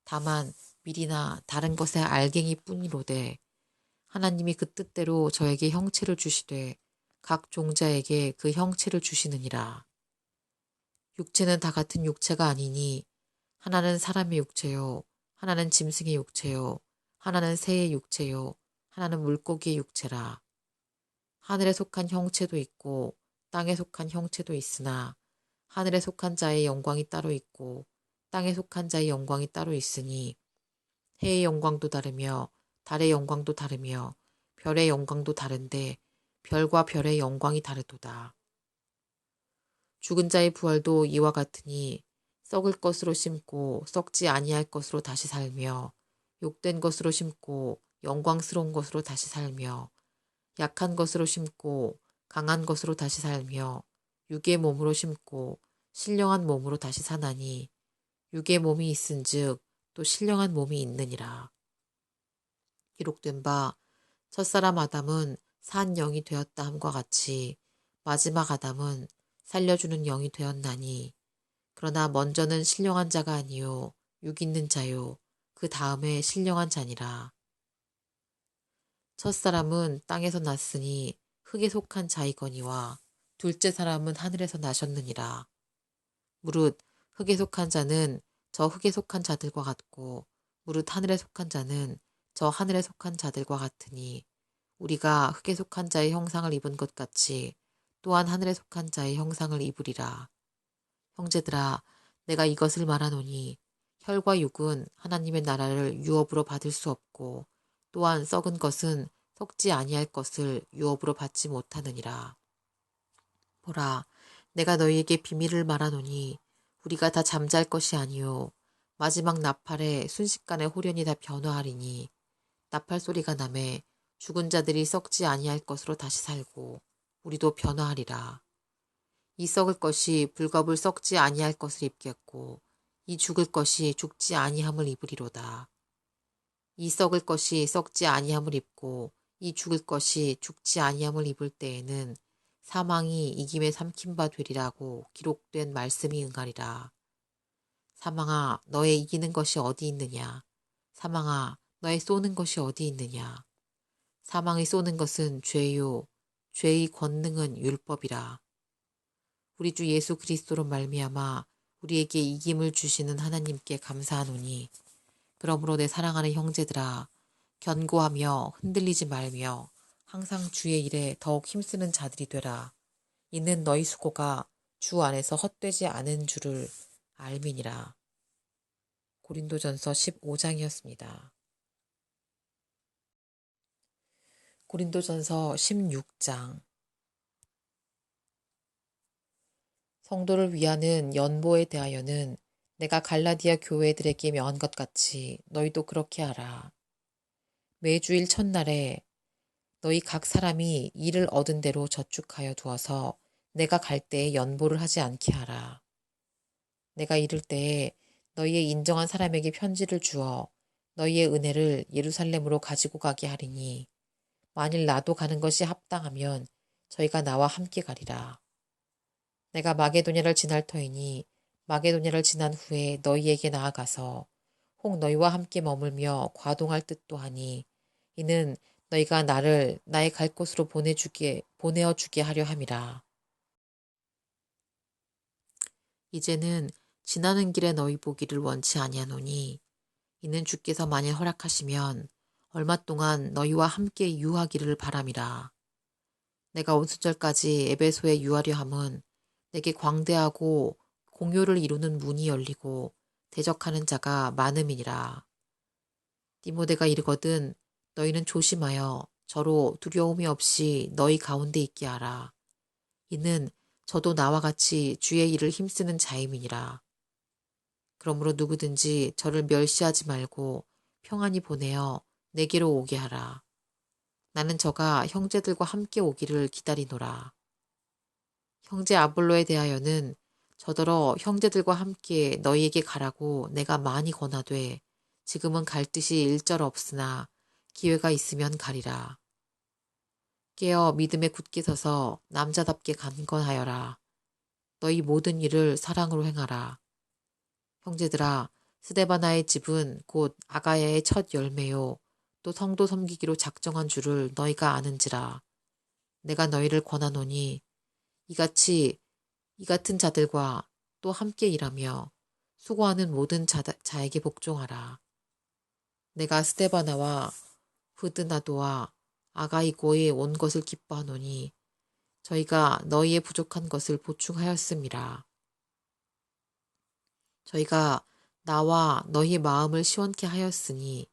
다만 밀이나 다른 것의 알갱이 뿐이로되 하나님이 그 뜻대로 저에게 형체를 주시되 각 종자에게 그 형체를 주시느니라. 육체는 다 같은 육체가 아니니 하나는 사람의 육체요 하나는 짐승의 육체요 하나는 새의 육체요 하나는 물고기의 육체라. 하늘에 속한 형체도 있고 땅에 속한 형체도 있으나 하늘에 속한 자의 영광이 따로 있고 땅에 속한 자의 영광이 따로 있으니 해의 영광도 다르며 달의 영광도 다르며 별의 영광도 다른데 별과 별의 영광이 다르도다. 죽은 자의 부활도 이와 같으니 썩을 것으로 심고 썩지 아니할 것으로 다시 살며 욕된 것으로 심고 영광스러운 것으로 다시 살며 약한 것으로 심고 강한 것으로 다시 살며 육의 몸으로 심고 신령한 몸으로 다시 사나니 육의 몸이 있은즉 또 신령한 몸이 있느니라. 기록된 바 첫사람 아담은 산 영이 되었다 함과 같이 마지막 아담은 살려주는 영이 되었나니 그러나 먼저는 신령한 자가 아니요 육 있는 자요 그 다음에 신령한 자니라. 첫사람은 땅에서 났으니 흙에 속한 자이거니와 둘째 사람은 하늘에서 나셨느니라. 무릇 흙에 속한 자는 저 흙에 속한 자들과 같고 무릇 하늘에 속한 자는 저 하늘에 속한 자들과 같으니 우리가 흙에 속한 자의 형상을 입은 것 같이 또한 하늘에 속한 자의 형상을 입으리라. 형제들아, 내가 이것을 말하노니 혈과 육은 하나님의 나라를 유업으로 받을 수 없고 또한 썩은 것은 썩지 아니할 것을 유업으로 받지 못하느니라. 보라, 내가 너희에게 비밀을 말하노니 우리가 다 잠잘 것이 아니요 마지막 나팔에 순식간에 홀연히 다 변화하리니 나팔 소리가 나매 죽은 자들이 썩지 아니할 것으로 다시 살고 우리도 변화하리라. 이 썩을 것이 불겁을 썩지 아니할 것을 입겠고 이 죽을 것이 죽지 아니함을 입으리로다. 이 썩을 것이 썩지 아니함을 입고 이 죽을 것이 죽지 아니함을 입을 때에는 사망이 이김에 삼킨 바 되리라고 기록된 말씀이 응하리라. 사망아, 너의 이기는 것이 어디 있느냐? 사망아, 너의 쏘는 것이 어디 있느냐? 사망이 쏘는 것은 죄요, 죄의 권능은 율법이라. 우리 주 예수 그리스도로 말미암아 우리에게 이김을 주시는 하나님께 감사하노니 그러므로 내 사랑하는 형제들아 견고하며 흔들리지 말며 항상 주의 일에 더욱 힘쓰는 자들이 되라. 이는 너희 수고가 주 안에서 헛되지 않은 줄을 알미니라. 고린도전서 15장이었습니다. 고린도전서 16장. 성도를 위하는 연보에 대하여는 내가 갈라디아 교회들에게 명한 것 같이 너희도 그렇게 하라. 매주일 첫날에 너희 각 사람이 일을 얻은 대로 저축하여 두어서 내가 갈 때에 연보를 하지 않게 하라. 내가 이를 때에 너희의 인정한 사람에게 편지를 주어 너희의 은혜를 예루살렘으로 가지고 가게 하리니 만일 나도 가는 것이 합당하면 저희가 나와 함께 가리라. 내가 마게도냐를 지날 터이니 마게도냐를 지난 후에 너희에게 나아가서 혹 너희와 함께 머물며 과동할 뜻도 하니 이는 너희가 나를 나의 갈 곳으로 보내어 주게 하려 함이라. 이제는 지나는 길에 너희 보기를 원치 아니하노니 이는 주께서 만일 허락하시면 얼마 동안 너희와 함께 유하기를 바람이라. 내가 온수절까지 에베소에 유하려 함은 내게 광대하고 공효를 이루는 문이 열리고 대적하는 자가 많음이니라. 디모데가 이르거든 너희는 조심하여 저로 두려움이 없이 너희 가운데 있게 하라. 이는 저도 나와 같이 주의 일을 힘쓰는 자임이니라. 그러므로 누구든지 저를 멸시하지 말고 평안히 보내어 내게로 오게 하라. 나는 저가 형제들과 함께 오기를 기다리노라. 형제 아볼로에 대하여는 저더러 형제들과 함께 너희에게 가라고 내가 많이 권하되 지금은 갈 뜻이 일절 없으나 기회가 있으면 가리라. 깨어 믿음에 굳게 서서 남자답게 간건하여라. 너희 모든 일을 사랑으로 행하라. 형제들아, 스데바나의 집은 곧 아가야의 첫 열매요. 또 성도 섬기기로 작정한 줄을 너희가 아는지라. 내가 너희를 권하노니 이 같은 자들과 또 함께 일하며 수고하는 모든 자에게 복종하라. 내가 스데바나와 브드나도와 아가이고에 온 것을 기뻐하노니 저희가 너희의 부족한 것을 보충하였음이라. 저희가 나와 너희의 마음을 시원케 하였으니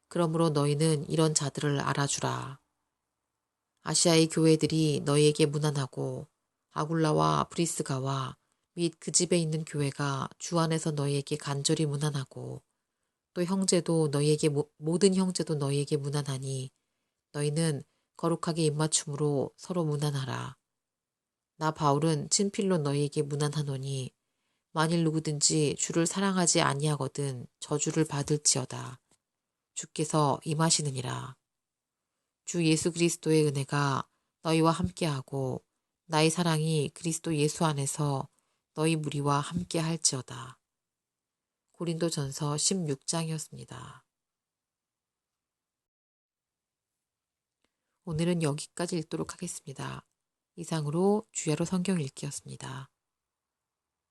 그러므로 너희는 이런 자들을 알아주라. 아시아의 교회들이 너희에게 문안하고 아굴라와 브리스가와 및 그 집에 있는 교회가 주 안에서 너희에게 간절히 문안하고 또 모든 형제도 너희에게 문안하니 너희는 거룩하게 입맞춤으로 서로 문안하라. 나 바울은 친필로 너희에게 문안하노니 만일 누구든지 주를 사랑하지 아니하거든 저주를 받을지어다. 주께서 임하시느니라. 주 예수 그리스도의 은혜가 너희와 함께하고 나의 사랑이 그리스도 예수 안에서 너희 무리와 함께 할지어다. 고린도전서 16장이었습니다. 오늘은 여기까지 읽도록 하겠습니다. 이상으로 주야로 성경 읽기였습니다.